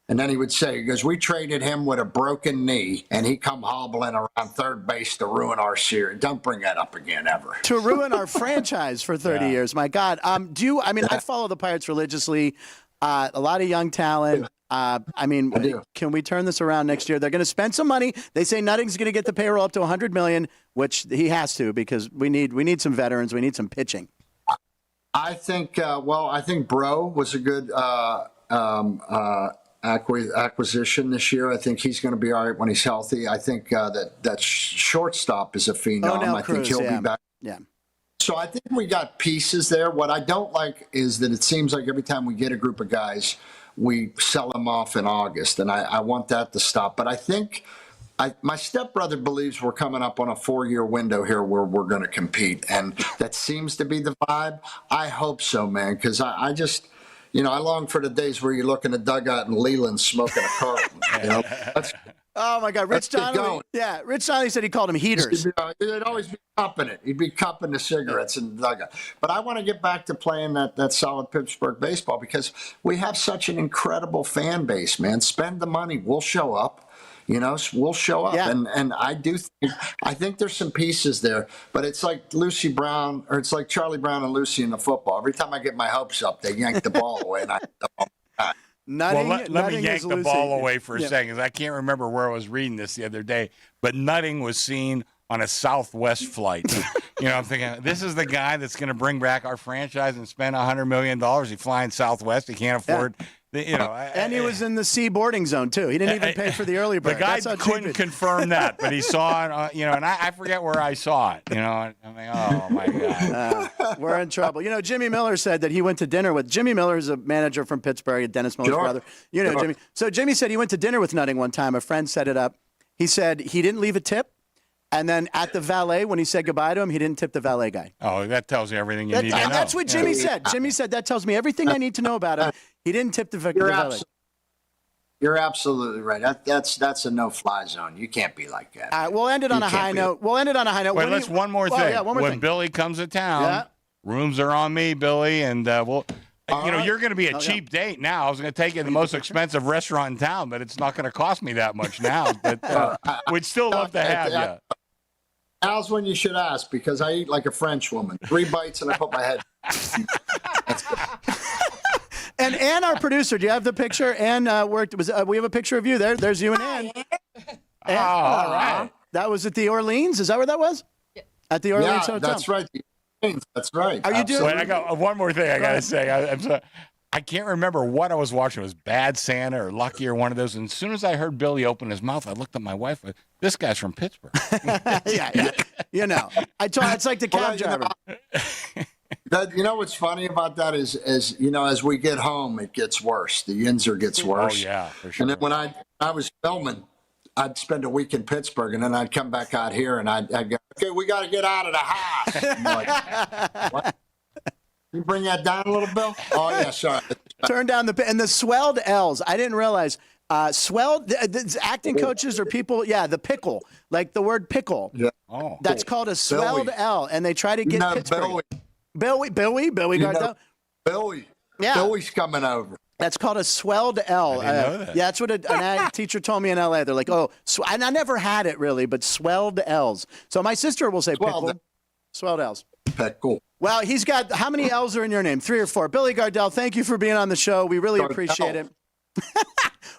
And then he would say, because we traded him with a broken knee, and he come hobbling around third base to ruin our series. Don't bring that up again, ever. To ruin our franchise for 30 years. My God. I follow the Pirates religiously. A lot of young talent. Can we turn this around next year? They're going to spend some money. They say Nutting's going to get the payroll up to $100 million, which he has to, because we need some veterans. We need some pitching. I think Bro was a good acquisition this year. I think he's going to be all right when he's healthy. I think that shortstop is a phenom. I think he'll be back. Yeah. So I think we got pieces there. What I don't like is that it seems like every time we get a group of guys, we sell them off in August, and I want that to stop. But I think my stepbrother believes we're coming up on a 4-year window here where we're going to compete, and that seems to be the vibe. I hope so, man, because I just – I long for the days where you look in the dugout and Leland smoking a Carlton. Oh my God, Rich Let's get Donnelly. going. Yeah, Rich Donnelly said he called them heaters. He'd always be cupping it. He'd be cupping the cigarettes in the dugout. But I want to get back to playing that solid Pittsburgh baseball because we have such an incredible fan base, man. Spend the money. We'll show up. We'll show up. Yeah. And I think there's some pieces there, but it's like Lucy Brown, or it's like Charlie Brown and Lucy in the football. Every time I get my hopes up, they yank the ball away, and I Nutting, Let me nutting yank is the Lucy. ball away for a Yeah. second, 'cause I can't remember where I was reading this the other day, but nutting was seen on a Southwest flight. I'm thinking, this is the guy that's going to bring back our franchise and spend $100 million. He's flying Southwest. He can't afford, And he was in the C boarding zone, too. He didn't even pay for the early bird. The guy That's how cheap couldn't it- confirm that, but he saw it, and I forget where I saw it, and I'm like, oh, my God. We're in trouble. Jimmy Miller said that he went to dinner with Jimmy Miller is a manager from Pittsburgh, Dennis Miller's Sure. brother. Sure. Jimmy. So Jimmy said he went to dinner with Nutting one time. A friend set it up. He said he didn't leave a tip. And then at the valet, when he said goodbye to him, he didn't tip the valet guy. Oh, that tells you everything you need to know. That's what Jimmy said. Jimmy said, that tells me everything I need to know about him. He didn't tip the valet. You're absolutely right. That's a no-fly zone. You can't be like that. All right, we'll end it on a high note. Wait, Wait, one more thing. Yeah, one more when thing. Billy comes to town, Yeah. rooms are on me, Billy, and we'll. right. You're going to be a cheap date now. I was going to take you to the most expensive restaurant in town, but it's not going to cost me that much now. But we'd still love to have you. Now's when you should ask, because I eat like a French woman. 3 bites and I put my head. And Ann, our producer, do you have the picture? Ann worked. We have a picture of you there. There's you and Ann. Oh, all right. That was at the Orleans. Is that where that was? Yeah. At the Orleans Yeah, Hotel. that's right. That's right. Are you doing- Wait, I got one more thing I got to say. I'm sorry. I can't remember what I was watching. It was Bad Santa or Lucky or one of those. And as soon as I heard Billy open his mouth, I looked at my wife. This guy's from Pittsburgh. yeah. I told. It's like the cab driver. What's funny about that is as we get home, it gets worse. The Yinzer gets worse. Oh, yeah, for sure. And then when I was filming, I'd spend a week in Pittsburgh, and then I'd come back out here, and I'd go, okay, we got to get out of the house. I'm like, what? You bring that down a little, Bill? Oh, yeah, sorry. Turn down and the swelled L's. I didn't realize swelled. The acting coaches or people. Yeah, the pickle, like the word pickle. Yeah. Oh. That's called a swelled Billy. L, and they try to get Pittsburgh. Billy Gardell. Billy. Yeah. Billy's coming over. That's called a swelled L. I didn't know that. Yeah, that's what an teacher told me in L.A. They're like, and I never had it really, but swelled L's. So my sister will say pickle. Swelled L's. Pickle. Well, he's got, how many L's are in your name? 3 or 4. Billy Gardell, thank you for being on the show. We really appreciate it.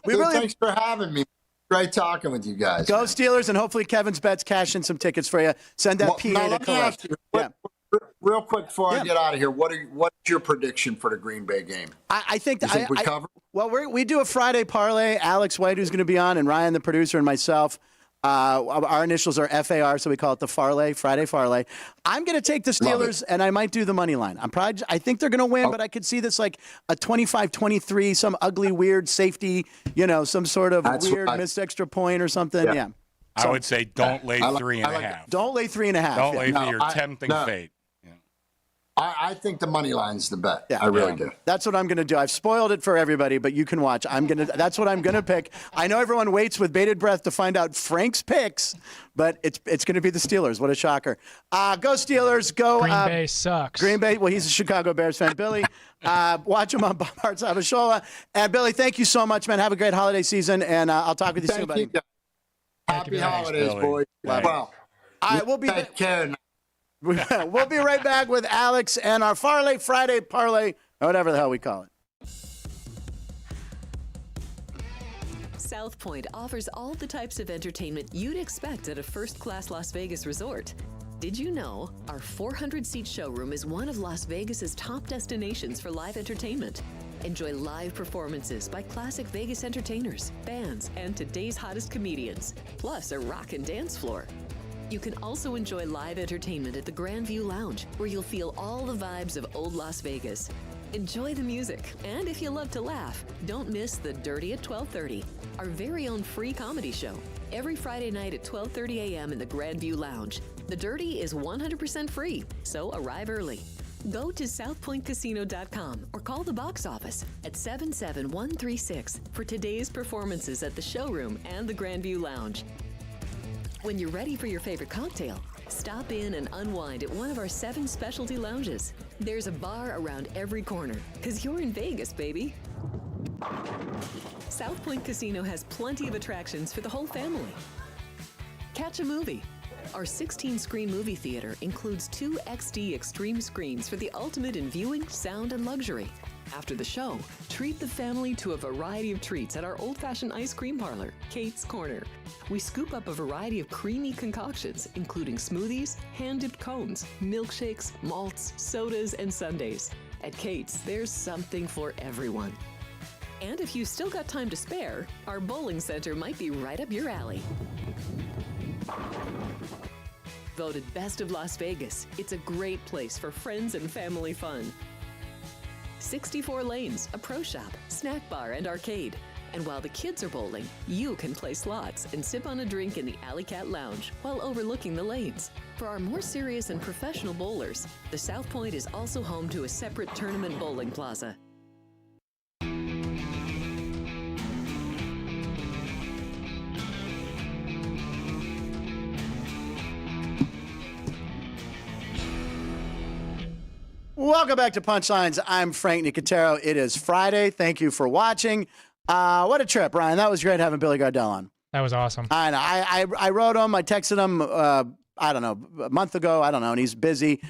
Thanks for having me. Great talking with you guys. Go Steelers, and hopefully Kevin's Bets cash in some tickets for you. Send that PA now, to let me collect. ask you, Yeah. real quick before Yeah. I get out of here, what's your prediction for the Green Bay game? I think You think we cover? Well, we do a Friday parlay. Alex White, who's going to be on, and Ryan, the producer, and myself. Our initials are FAR, so we call it the Farley, Friday Farley. I'm going to take the Steelers, and I might do the money line. I think they're going to win, but I could see this like a 25-23, some ugly, weird safety, some sort of weird missed extra point or something. Yeah. I would say don't lay 3.5. Don't lay 3.5. Don't lay No, your tempting fate. I think the money line's the bet. Yeah. I really do. That's what I'm going to do. I've spoiled it for everybody, but you can watch. That's what I'm going to pick. I know everyone waits with bated breath to find out Frank's picks, but it's going to be the Steelers. What a shocker. Go Steelers. Go. Green Bay sucks. Green Bay. Well, he's a Chicago Bears fan. Billy, watch him on Bob Hart's Abishola. And Billy, thank you so much, man. Have a great holiday season, and I'll talk with you soon, Thank buddy. you, guys. Happy holidays, Billy. boys. Thanks. Well, All right, we'll be take care now. we'll be right back with Alex and our Farley Friday parlay, or whatever the hell we call it. South Point offers all the types of entertainment you'd expect at a first-class Las Vegas resort. Did you know our 400-seat showroom is one of Las Vegas's top destinations for live entertainment? Enjoy live performances by classic Vegas entertainers, bands, and today's hottest comedians, plus a rock and dance floor. You can also enjoy live entertainment at the Grand View Lounge, where you'll feel all the vibes of old Las Vegas. Enjoy the music, and if you love to laugh, don't miss The Dirty at 12:30, our very own free comedy show, every Friday night at 12:30 a.m. in the Grand View Lounge. The Dirty is 100% free, so arrive early. Go to southpointcasino.com or call the box office at 77136 for today's performances at the showroom and the Grandview Lounge. When you're ready for your favorite cocktail, stop in and unwind at one of our 7 specialty lounges. There's a bar around every corner, because you're in Vegas, baby. South Point Casino has plenty of attractions for the whole family. Catch a movie. Our 16-screen movie theater includes 2 XD Extreme screens for the ultimate in viewing, sound, and luxury. After the show, treat the family to a variety of treats at our old-fashioned ice cream parlor, Kate's Corner. We scoop up a variety of creamy concoctions, including smoothies, hand-dipped cones, milkshakes, malts, sodas, and sundaes. At Kate's, there's something for everyone. And if you've still got time to spare, our bowling center might be right up your alley. Voted Best of Las Vegas, it's a great place for friends and family fun. 64 lanes, a pro shop, snack bar, and arcade. And while the kids are bowling, you can play slots and sip on a drink in the Alley Cat Lounge while overlooking the lanes. For our more serious and professional bowlers, the South Point is also home to a separate tournament bowling plaza. Welcome back to Punchlines. I'm Frank Nicotero. It is Friday. Thank you for watching. What a trip, Ryan. That was great having Billy Gardell on. That was awesome. I wrote him. I texted him, I don't know, a month ago. I don't know. And he's busy.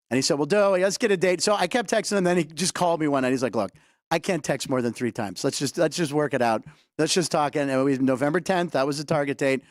And he said, well, let's get a date. So I kept texting him. Then he just called me one night. He's like, look, I can't text more than 3 times. Let's just work it out. Let's just talk. And it was November 10th. That was the target date.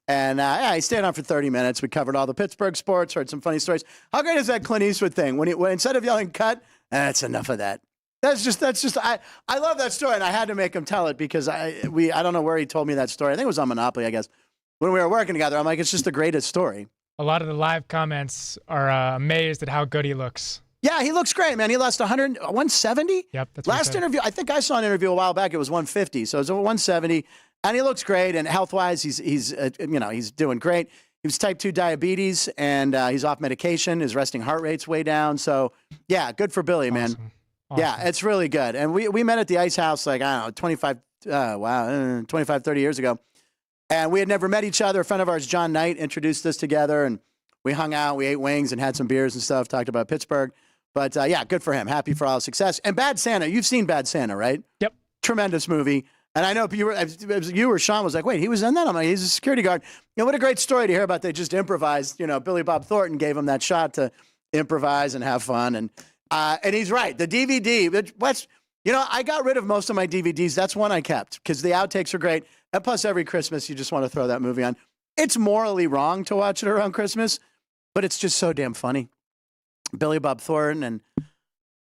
And he stayed on for 30 minutes. We covered all the Pittsburgh sports, heard some funny stories. How great is that Clint Eastwood thing? When instead of yelling cut, that's enough of that. That's just I love that story, and I had to make him tell it because I don't know where he told me that story. I think it was on Monopoly, I guess. When we were working together, I'm like, it's just the greatest story. A lot of the live comments are amazed at how good he looks. Yeah, he looks great, man. He lost 170? Yep. That's Last interview, I think I saw an interview a while back. It was 150, so it was 170. And he looks great, and health-wise, he's doing great. He was type 2 diabetes, and he's off medication. His resting heart rate's way down. So, yeah, good for Billy, man. Awesome. Yeah, it's really good. And we met at the Ice House, like, I don't know, 25, 30 years ago. And we had never met each other. A friend of ours, John Knight, introduced us together, and we hung out. We ate wings and had some beers and stuff, talked about Pittsburgh. But, yeah, good for him. Happy for all his success. And Bad Santa, you've seen Bad Santa, right? Yep. Tremendous movie. And I know you or Sean was like, wait, he was in that? I'm like, he's a security guard. You know, what a great story to hear about. They just improvised. You know, Billy Bob Thornton gave him that shot to improvise and have fun. And he's right. The DVD, I got rid of most of my DVDs. That's one I kept because the outtakes are great. And plus, every Christmas, you just want to throw that movie on. It's morally wrong to watch it around Christmas, but it's just so damn funny. Billy Bob Thornton and,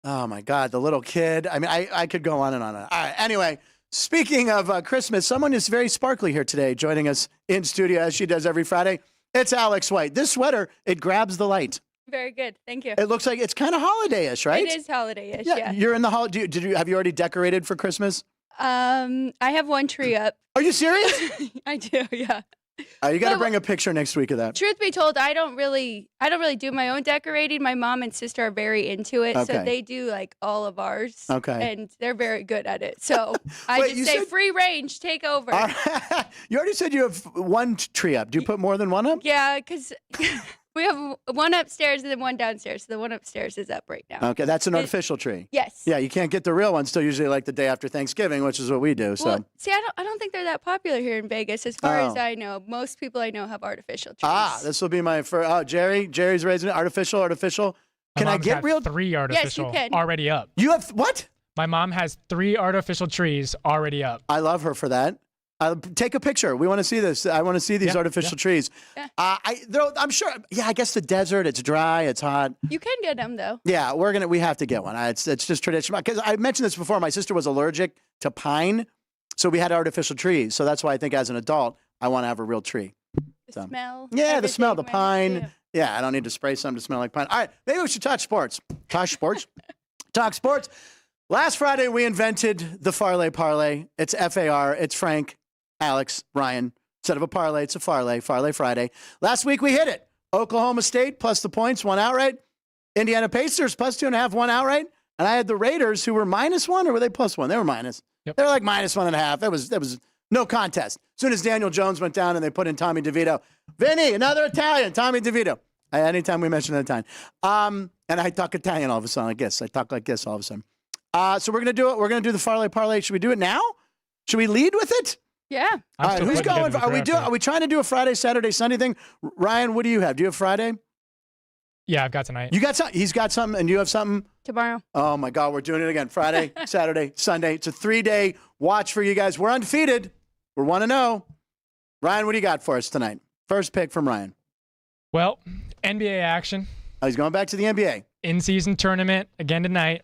oh, my God, the little kid. I mean, I could go on and on. All right, anyway. Speaking of Christmas, someone is very sparkly here today, joining us in studio as she does every Friday. It's Alex White. This sweater, it grabs the light. Very good. Thank you. It looks like it's kind of holiday-ish, right? It is holiday-ish, yeah. You're in the holiday. Have you already decorated for Christmas? I have one tree up. Are you serious? I do, yeah. You got to bring a picture next week of that. Truth be told, I don't really do my own decorating. My mom and sister are very into it, Okay. so they do like all of ours. Okay. And they're very good at it. So I Wait, just you say said- free range, take over. You already said you have one tree up. Do you put more than one up? Yeah, because we have one upstairs and then one downstairs. So the one upstairs is up right now. Okay, that's an artificial tree. Yes. Yeah, you can't get the real ones till usually like the day after Thanksgiving, which is what we do. So. Well, see, I don't think they're that popular here in Vegas. As far as Oh. I know, most people I know have artificial trees. This will be my first. Oh, Jerry's raising it. Artificial. My Can I mom's get got real? 3 artificial can. already up. You have what? My mom has 3 artificial trees already up. I love her for that. Take a picture. We want to see this. I want to see these Yeah, artificial trees. Yeah. I'm sure. Yeah, I guess the desert. It's dry. It's hot. You can get them though. Yeah, we have to get one. It's just traditional. Because I mentioned this before. My sister was allergic to pine, so we had artificial trees. So that's why I think as an adult, I want to have a real tree. The So. smell. Yeah, the smell, the everything, pine. right? Yeah, I don't need to spray something to smell like pine. All right, maybe we should talk sports. Talk sports. Talk sports. Last Friday, we invented the Parlay. It's FAR. It's Frank, Alex, Ryan. Instead of a parlay, it's a Parlay Friday. Last week, we hit it. Oklahoma State plus the points, won outright. Indiana Pacers plus 2.5, won outright. And I had the Raiders, who were -1, or were they +1? They were minus. Yep. They were like -1.5. That was no contest. As soon as Daniel Jones went down and they put in Tommy DeVito, Vinny, another Italian, Tommy DeVito. Anytime we mention that time. And I talk Italian all of a sudden, I guess. I talk like this all of a sudden. So we're going to do it. We're going to do the parlay. Should we do it now? Should we lead with it? Yeah. All right, who's going? Are we trying to do a Friday, Saturday, Sunday thing? Ryan, what do you have? Do you have Friday? Yeah, I've got tonight. You got something? He's got something, and you have something? Tomorrow. Oh, my God. We're doing it again. Friday, Saturday, Sunday. It's a 3-day watch for you guys. We're undefeated. We're 1-0. Ryan, what do you got for us tonight? First pick from Ryan. Well, NBA action. Oh, he's going back to the NBA. In-season tournament again tonight.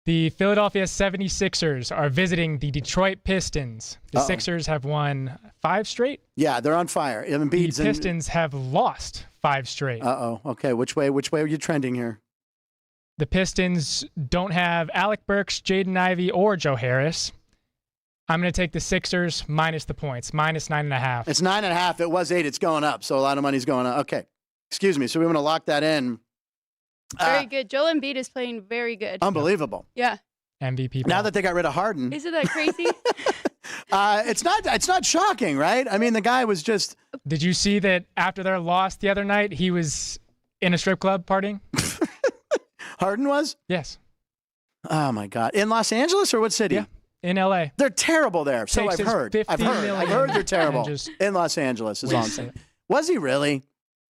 The Philadelphia 76ers are visiting the Detroit Pistons. The Sixers have won 5 straight. Yeah, they're on fire. The Pistons have lost 5 straight. Okay. Which way are you trending here? The Pistons don't have Alec Burks, Jaden Ivey, or Joe Harris. I'm going to take the Sixers minus the points, -9.5. It's 9.5. It was 8. It's going up. So a lot of money's going up. Okay. Excuse me. So we want to lock that in. Very good. Joel Embiid is playing very good. Unbelievable. Yeah. MVP. Now that they got rid of Harden. Isn't that crazy? It's not shocking, right? I mean, the guy was just. Did you see that after their loss the other night, he was in a strip club partying? Harden was? Yes. Oh, my God. In Los Angeles or what city? Yeah. In LA. They're terrible there. So Takes I've his heard. $50 million I've heard they're terrible. and just In Los Angeles is all I'm wastes saying. it. Was he really?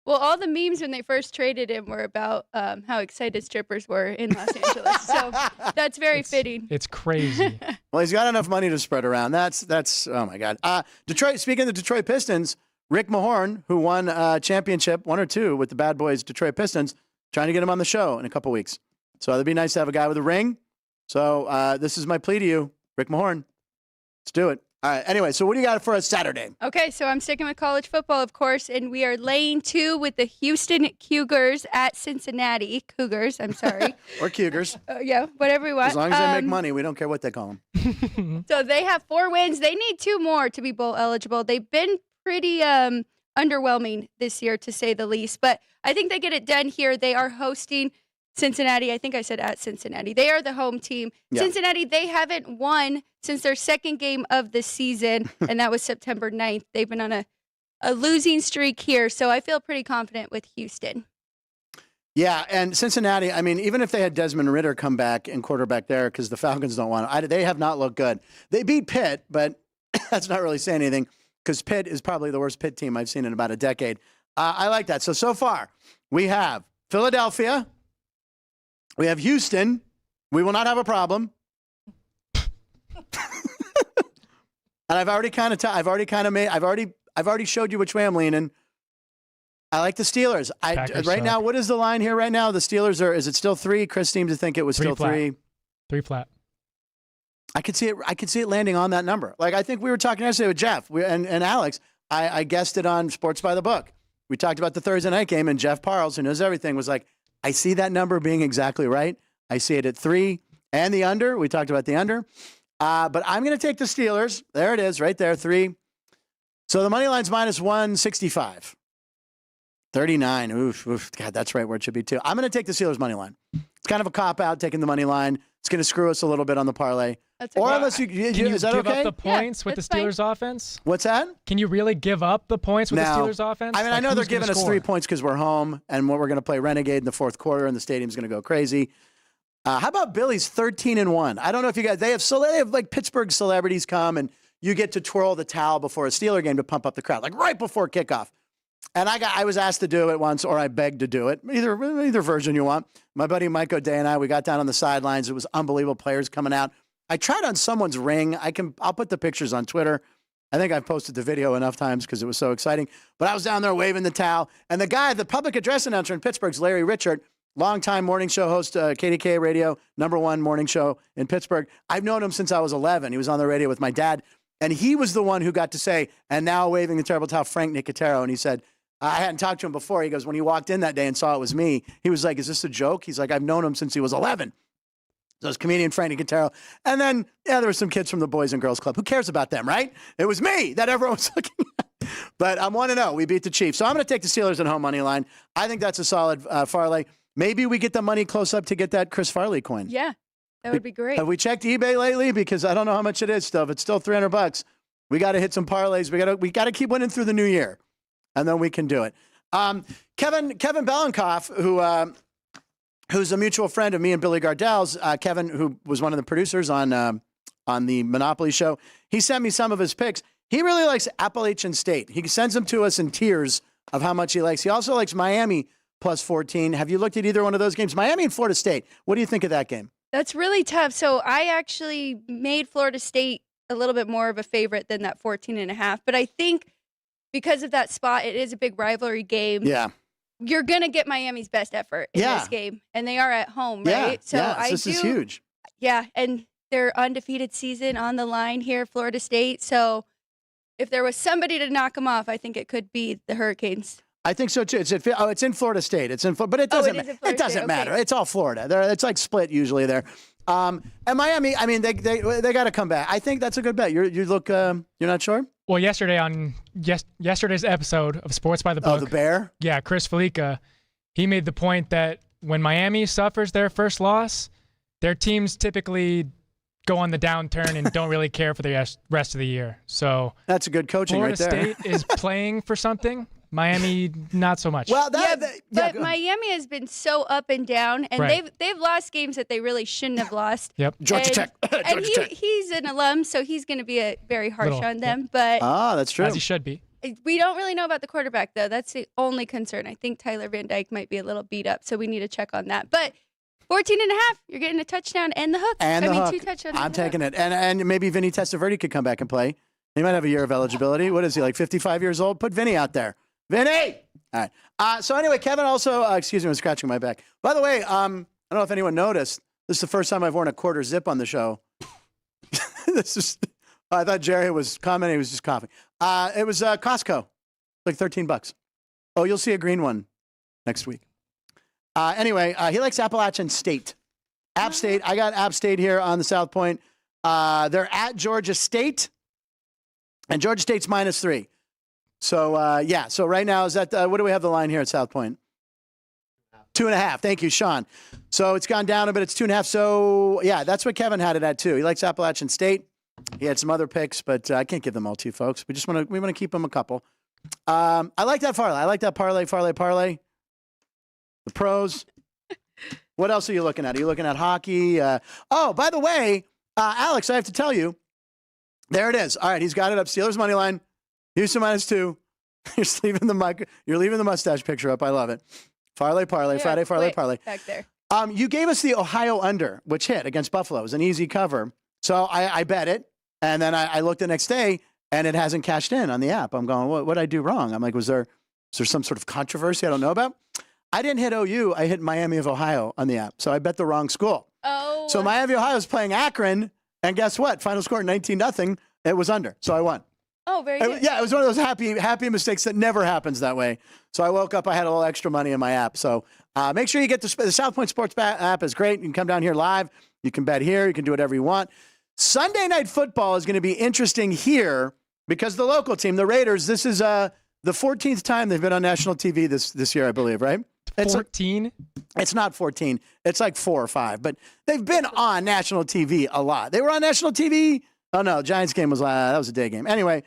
Well, all the memes when they first traded him were about how excited strippers were in Los Angeles. So that's very fitting. It's crazy. Well, he's got enough money to spread around. That's oh my God. Detroit. Speaking of the Detroit Pistons, Rick Mahorn, who won a championship, 1 or 2 with the Bad Boys Detroit Pistons, trying to get him on the show in a couple weeks. So it'd be nice to have a guy with a ring. So this is my plea to you, Rick Mahorn. Let's do it. All right. Anyway, so what do you got for us Saturday? Okay, so I'm sticking with college football, of course, and we are laying 2 with the Houston Cougars at Cincinnati. Cougars, I'm sorry. Or Cougars. Yeah, whatever we want. As long as they make money, we don't care what they call them. So they have 4 wins. They need 2 more to be bowl eligible. They've been pretty underwhelming this year, to say the least, but I think they get it done here. They are hosting Cincinnati. I think I said at Cincinnati. They are the home team. Yeah. Cincinnati, they haven't won since their second game of the season, and that was September 9th. They've been on a losing streak here, so I feel pretty confident with Houston. Yeah, and Cincinnati, I mean, even if they had Desmond Ridder come back and quarterback there, because the Falcons don't want it, they have not looked good. They beat Pitt, but that's not really saying anything, because Pitt is probably the worst Pitt team I've seen in about a decade. I like that. So far, we have Philadelphia. We have Houston. We will not have a problem. And I've already showed you which way I'm leaning. I like the Steelers. Right now, what is the line here right now? The Steelers is it still 3? Chris seemed to think it was still 3. 3 flat. I could see it landing on that number. Like I think we were talking yesterday with Jeff and Alex. I guessed it on Sports by the Book. We talked about the Thursday night game, and Jeff Parles, who knows everything, was like, I see that number being exactly right. I see it at 3 and the under. We talked about the under. But I'm going to take the Steelers. There it is right there, 3. So the money line's -165. 39. Oof. God, that's right where it should be too. I'm going to take the Steelers money line. It's kind of a cop-out taking the money line. It's going to screw us a little bit on the parlay. That's Or okay. unless Can you is that give okay? up the points with the that's fine. Steelers offense? What's that? Can you really give up the points with the No. Steelers offense? I mean, I Like, know they're who's gonna giving us score? 3 points because we're home, and we're going to play Renegade in the fourth quarter, and the stadium's going to go crazy. How about Billy's 13-1? I don't know if you guys they have like Pittsburgh celebrities come, and you get to twirl the towel before a Steeler game to pump up the crowd, like right before kickoff. And I was asked to do it once, or I begged to do it. Either version you want. My buddy Mike O'Day and I, we got down on the sidelines. It was unbelievable. Players coming out. I tried on someone's ring. I'll put the pictures on Twitter. I think I've posted the video enough times because it was so exciting. But I was down there waving the towel, and the public address announcer in Pittsburgh's Larry Richard, longtime morning show host, KDK Radio, #1 morning show in Pittsburgh. I've known him since I was 11. He was on the radio with my dad, and he was the one who got to say, and now waving the terrible towel, Frank Nicotero. And he said, I hadn't talked to him before. He goes, when he walked in that day and saw it was me, he was like, is this a joke? He's like, I've known him since he was 11. So it was comedian Frank Nicotero. And then, there were some kids from the Boys and Girls Club. Who cares about them, right? It was me that everyone was looking at. But I'm 1-0. We beat the Chiefs. So I'm going to take the Steelers at home money line. I think that's a solid parlay. maybe we get the money close up to get that Chris Farley coin. Yeah, that would be great. Have we checked eBay lately? Because I don't know how much it is still. If it's still $300, we got to hit some parlays. We got to keep winning through the new year, and then we can do it. Kevin Belenkoff, who's a mutual friend of me and Billy Gardell's, Kevin, who was one of the producers on the Monopoly show, he sent me some of his picks. He really likes Appalachian State. He sends them to us in tiers of how much he likes. He also likes Miami plus 14. Have you looked at either one of those games? Miami and Florida State. What do you think of that game? That's really tough. So I actually made Florida State a little bit more of a favorite than that 14.5. But I think because of that spot, it is a big rivalry game. Yeah. You're going to get Miami's best effort in this game. And they are at home, right? This is huge. Yeah. And their undefeated season on the line here, Florida State. So if there was somebody to knock them off, I think it could be the Hurricanes. I think so too. It's in Florida State. But it doesn't matter. It's all Florida. It's like split usually there. And Miami, I mean, they got to come back. I think that's a good bet. You look, you're not sure? Well, yesterday's episode of Sports by the Book. Oh, the Bear? Yeah, Chris Felica, he made the point that when Miami suffers their first loss, their teams typically go on the downturn and don't really care for the rest of the year. So that's a good coaching Florida right there. State is playing for something. Miami, not so much. Well, but Miami has been so up and down, and Right. they've lost games that they really shouldn't have lost. Yep. Georgia Tech. And he's an alum, so he's going to be very harsh on them. But that's true. As he should be. we don't really know about the quarterback, though. That's the only concern. I think Tyler Van Dyke might be a little beat up, so we need to check on that. But 14.5, you're getting a touchdown and the hook. And the hook. 2 touchdowns. I'm taking it. And maybe Vinny Testaverde could come back and play. He might have a year of eligibility. What is he, like 55 years old? Put Vinny out there. Vinny! All right. So anyway, Kevin also, excuse me, I'm scratching my back. By the way, I don't know if anyone noticed, this is the first time I've worn a quarter zip on the show. I thought Jerry was commenting, he was just coughing. It was Costco, like $13. Oh, you'll see a green one next week. Anyway, he likes Appalachian State. App State, I got App State here on the South Point. They're at Georgia State, and Georgia State's -3. So, so right now, is that, what do we have the line here at South Point? 2.5. Thank you, Sean. So it's gone down a bit. It's 2.5. So, yeah, that's what Kevin had it at, too. He likes Appalachian State. He had some other picks, but I can't give them all to you, folks. We want to keep them a couple. I like that parlay. I like that parlay. The pros. What else are you looking at? Are you looking at hockey? Oh, by the way, Alex, I have to tell you, there it is. All right, he's got it up. Steelers money line. Houston -2. You're leaving the mustache picture up. I love it. Parlay, Friday, parlay. Back there. You gave us the Ohio under, which hit against Buffalo. It was an easy cover. So I bet it. And then I looked the next day, and it hasn't cashed in on the app. I'm going, what did I do wrong? I'm like, is there some sort of controversy I don't know about? I didn't hit OU. I hit Miami of Ohio on the app. So I bet the wrong school. Oh. So Miami of Ohio is playing Akron. And guess what? Final score 19-0. It was under. So I won. Oh, very good. Yeah, it was one of those happy mistakes that never happens that way. So I woke up, I had a little extra money in my app. So make sure you get the South Point Sports app is great. You can come down here live. You can bet here. You can do whatever you want. Sunday Night Football is going to be interesting here because the local team, the Raiders, this is the 14th time they've been on national TV this year, I believe, right? 14? It's not 14. It's like 4 or 5. But they've been on national TV a lot. They were on national TV. Oh, no, Giants game was that was a day game. Anyway.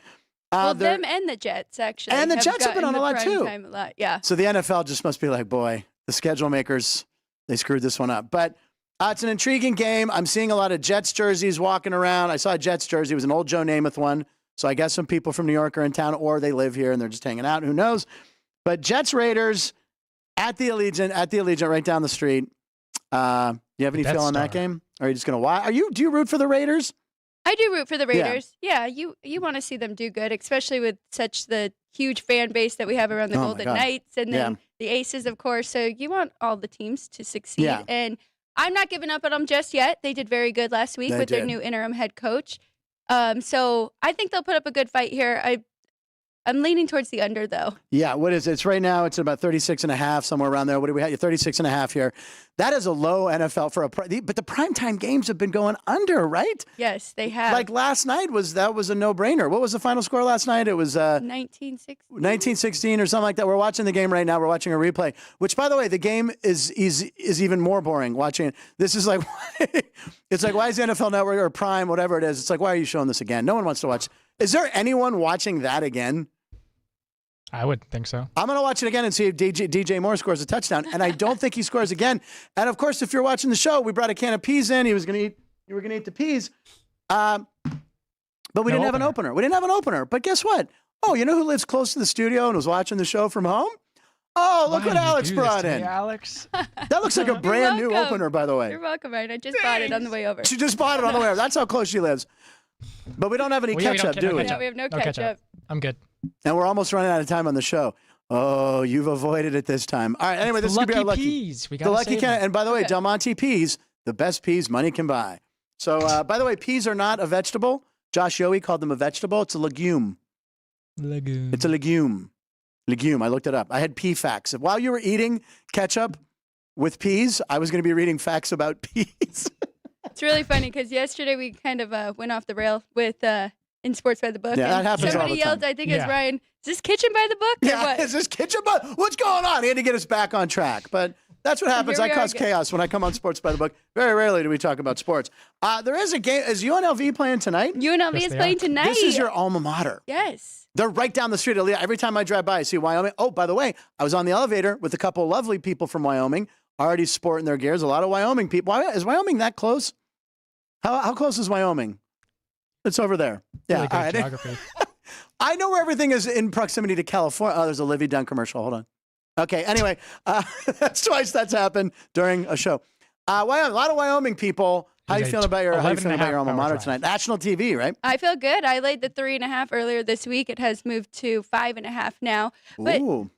Them and the Jets, actually. And the Jets have been on a lot, too. A lot. Yeah. So the NFL just must be like, boy, the schedule makers, they screwed this one up. But it's an intriguing game. I'm seeing a lot of Jets jerseys walking around. I saw a Jets jersey. It was an old Joe Namath one. So I guess some people from New York are in town, or they live here and they're just hanging out. Who knows? But Jets Raiders at the Allegiant right down the street. You have any feel on that game? Or are you just going to watch? Do you root for the Raiders? I do root for the Raiders. Yeah, you want to see them do good, especially with such the huge fan base that we have around the Golden Knights and then the Aces, of course. So you want all the teams to succeed. Yeah. And I'm not giving up on them just yet. They did very good last week with their new interim head coach. So I think they'll put up a good fight here. I'm leaning towards the under, though. Yeah, what is it? It's right now, it's about 36.5, somewhere around there. What do we have? 36.5 here. That is a low NFL for but the primetime games have been going under, right? Yes, they have. Like last night was a no-brainer. What was the final score last night? It was 1916. 1916 or something like that. We're watching the game right now. We're watching a replay, which, by the way, the game is even more boring watching it. This is like, it's like, why is the NFL Network or Prime, whatever it is, it's like, why are you showing this again? No one wants to watch. Is there anyone watching that again? I would think so. I'm going to watch it again and see if DJ Moore scores a touchdown, and I don't think he scores again. And, of course, if you're watching the show, we brought a can of peas in. You were going to eat the peas. But we didn't have an opener. We didn't have an opener. But guess what? Oh, you know who lives close to the studio and was watching the show from home? Oh, look what Alex brought in. Alex. That looks like a brand new opener, by the way. You're welcome, Ryan. I just bought it on the way over. She just bought it on the way over. That's how close she lives. But we don't have any ketchup, do we? No, we have no ketchup. I'm good. And we're almost running out of time on the show. Oh, you've avoided it this time. All right, anyway, this is going to be our lucky peas. We the lucky can. And by the way, Del Monte peas, the best peas money can buy. So, by the way, peas are not a vegetable. Josh Yohe called them a vegetable. It's a legume. It's a legume. Legume. I looked it up. I had pea facts. While you were eating ketchup with peas, I was going to be reading facts about peas. It's really funny because yesterday we kind of went off the rail with in Sports by the Book. Yeah, that happens all somebody the yelled, time. I think it was Ryan, is this Kitchen by the Book? Yeah, or what? is this kitchen? What's going on? He had to get us back on track. But that's what happens. I cause chaos when I come on Sports by the Book. Very rarely do we talk about sports. There is a game. Is UNLV playing tonight? UNLV is playing tonight. This is your alma mater. Yes. They're right down the street. Every time I drive by, I see Wyoming. Oh, by the way, I was on the elevator with a couple of lovely people from Wyoming, already sporting their gears. A lot of Wyoming people. Is Wyoming that close? How close is Wyoming? It's over there. Yeah. Really good all right. geography. I know where everything is in proximity to California. Oh, there's a Livy Dunn commercial. Hold on. Okay. Anyway, that's twice that's happened during a show. A lot of Wyoming people. How you feeling about your alma mater tonight? National TV, right? I feel good. I laid the 3.5 earlier this week. It has moved to 5.5 now. But Ooh.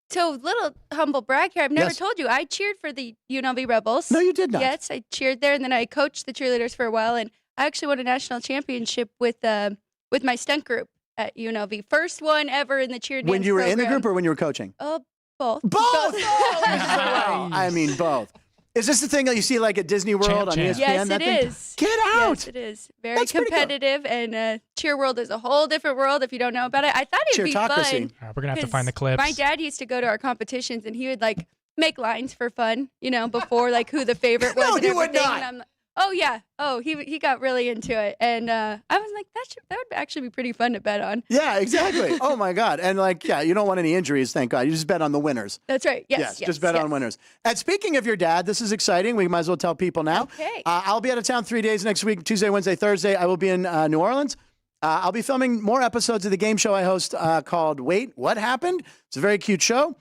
So, little humble brag here. I've never told you. I cheered for the UNLV Rebels. No, you did not. Yes, I cheered there, and then I coached the cheerleaders for a while, and I actually won a national championship with my stunt group at UNLV. First one ever in the cheer dance When you were in the program. group or when you were coaching? Oh, both. Both! Oh, wow. I mean, both. Is this the thing that you see like at Disney World on ESPN? Yes, that it thing? is. Get out! Yes, it is. Very That's pretty cool. competitive, and cheer world is a whole different world if you don't know about it. I thought it'd be fun. We're going to have to find the clips. My dad used to go to our competitions, and he would like make lines for fun, before like who the favorite was. No, and he everything. would not. And I'm like, oh yeah. Oh, he got really into it, and I was like, that would actually be pretty fun to bet on. Yeah, exactly. Oh my God. And you don't want any injuries, thank God. You just bet on the winners. That's right. Yes. Just bet on winners. And speaking of your dad, this is exciting. We might as well tell people now. Okay. I'll be out of town 3 days next week, Tuesday, Wednesday, Thursday. I will be in New Orleans. I'll be filming more episodes of the game show I host called Wait, What Happened? It's a very cute show.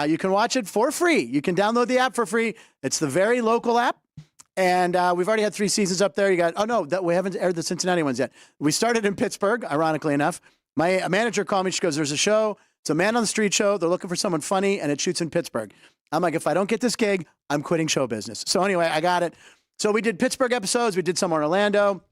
You can watch it for free. You can download the app for free. It's the very local app. And we've already had 3 seasons up there. We haven't aired the Cincinnati ones yet. We started in Pittsburgh, ironically enough. My manager called me. She goes, there's a show. It's a man on the street show. They're looking for someone funny, and it shoots in Pittsburgh. I'm like, if I don't get this gig, I'm quitting show business. So anyway, I got it. So we did Pittsburgh episodes. We did some in Orlando.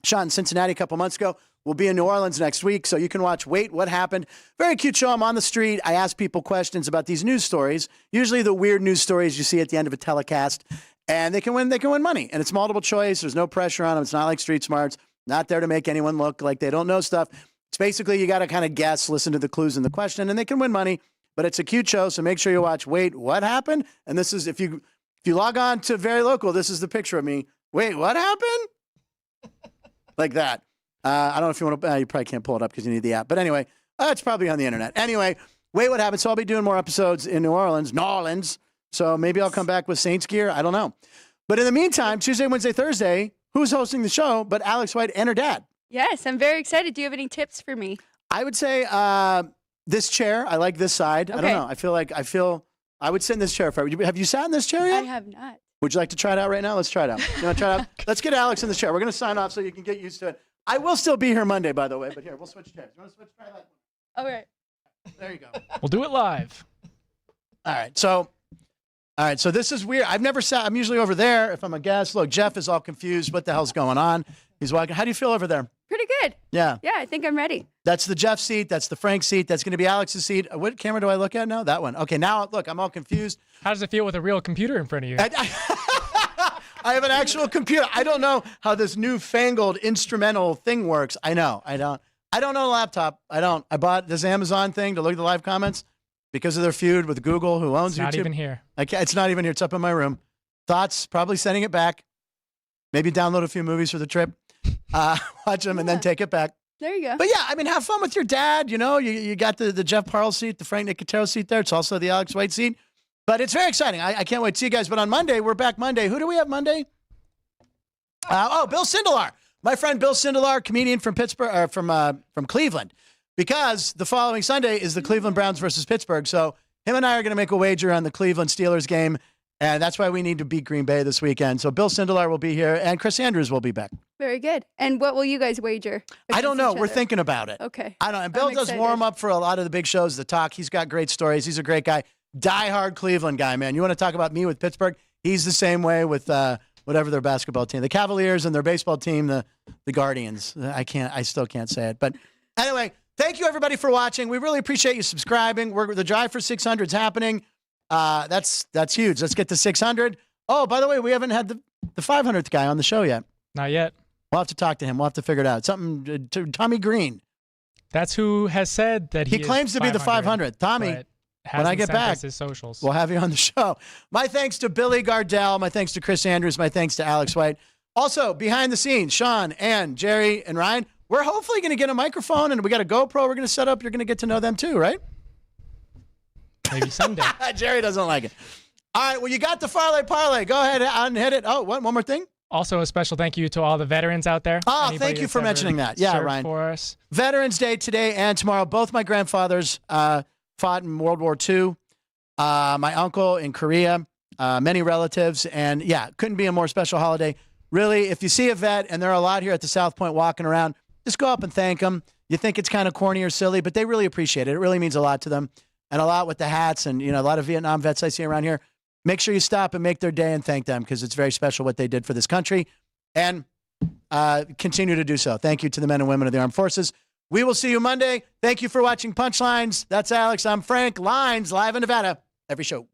Shot in Cincinnati a couple months ago. We'll be in New Orleans next week, so you can watch Wait, What Happened? Very cute show. I'm on the street. I ask people questions about these news stories, usually the weird news stories you see at the end of a telecast. And they can win money. And it's multiple choice. There's no pressure on them. It's not like Street Smarts. Not there to make anyone look like they don't know stuff. It's basically you got to kind of guess, listen to the clues in the question, and they can win money. But it's a cute show, so make sure you watch Wait, What Happened? And this is, if you log on to Very Local, this is the picture of me. Wait, what happened? Like that. I don't know if you want to, you probably can't pull it up because you need the app. But anyway, it's probably on the internet. Anyway, Wait, What Happened? So I'll be doing more episodes in New Orleans. So maybe I'll come back with Saints gear. I don't know. But in the meantime, Tuesday, Wednesday, Thursday, who's hosting the show but Alex White and her dad? Yes, I'm very excited. Do you have any tips for me? I would say this chair. I like this side. Okay. I don't know. I would sit in this chair forever. Have you sat in this chair yet? I have not. Would you like to try it out right now? Let's try it out. You want to try it out? Let's get Alex in the chair. We're going to sign off so you can get used to it. I will still be here Monday, by the way. But here, we'll switch chairs. You want to switch? Try that one. All right. There you go. We'll do it live. All right. So this is weird. I've never sat. I'm usually over there if I'm a guest. Look, Jeff is all confused. What the hell's going on? He's walking. How do you feel over there? Pretty good. Yeah. Yeah, I think I'm ready. That's the Jeff seat. That's the Frank seat. That's going to be Alex's seat. What camera do I look at now? That one. Okay, now, look, I'm all confused. How does it feel with a real computer in front of you? I have an actual computer. I don't know how this newfangled instrumental thing works. I know. I don't own a laptop. I don't. I bought this Amazon thing to look at the live comments because of their feud with Google, who owns It's YouTube. not even here. It's not even here. It's up in my room. Thoughts? Probably sending it back. Maybe download a few movies for the trip. Watch them and then take it back. There you go. But yeah, I mean, have fun with your dad. You know, you got the Jeff Parle seat, the Frank Nicotero seat there. It's also the Alex White seat. But it's very exciting. I can't wait to see you guys. But on Monday, we're back Monday. Who do we have Monday? Bill Sindelar. My friend Bill Sindelar, comedian from Pittsburgh, from Cleveland. Because the following Sunday is the Cleveland Browns versus Pittsburgh. So him and I are going to make a wager on the Cleveland Steelers game. And that's why we need to beat Green Bay this weekend. So Bill Sindelar will be here, and Chris Andrews will be back. Very good. And what will you guys wager? I don't know. against each We're other? thinking about it. Okay. I don't know. And Bill I'm does excited. warm up for a lot of the big shows, the talk. He's got great stories. He's a great guy. Die-hard Cleveland guy, man. You want to talk about me with Pittsburgh? He's the same way with whatever their basketball team. The Cavaliers and their baseball team, the Guardians. I still can't say it. But anyway, thank you, everybody, for watching. We really appreciate you subscribing. The drive for 600 is happening. That's huge. Let's get to 600. Oh, by the way, we haven't had the 500th guy on the show yet. Not yet. We'll have to talk to him. We'll have to figure it out. Something to Tommy Green. That's who has said that He claims to be the 500th. Tommy, but when I hasn't get sent us back, his socials. we'll have you on the show. My thanks to Billy Gardell. My thanks to Chris Andrews. My thanks to Alex White. Also, behind the scenes, Sean, Ann, Jerry, and Ryan. We're hopefully going to get a microphone, and we got a GoPro we're going to set up. You're going to get to know them too, right? Maybe someday. Jerry doesn't like it. All right, well, you got the parlay. Go ahead and hit it. Oh, one more thing? Also, a special thank you to all the veterans out there. Oh, Anybody thank you that's for ever mentioning that. Yeah, served Ryan. For us. Veterans Day today and tomorrow. Both my grandfathers fought in World War II. My uncle in Korea, many relatives. And yeah, couldn't be a more special holiday. Really, if you see a vet, and there are a lot here at the South Point walking around, just go up and thank them. You think it's kind of corny or silly, but they really appreciate it. It really means a lot to them. And a lot with the hats and, a lot of Vietnam vets I see around here. Make sure you stop and make their day and thank them because it's very special what they did for this country. And continue to do so. Thank you to the men and women of the armed forces. We will see you Monday. Thank you for watching Punchlines. That's Alex. I'm Frank. Lines live in Nevada. Every show.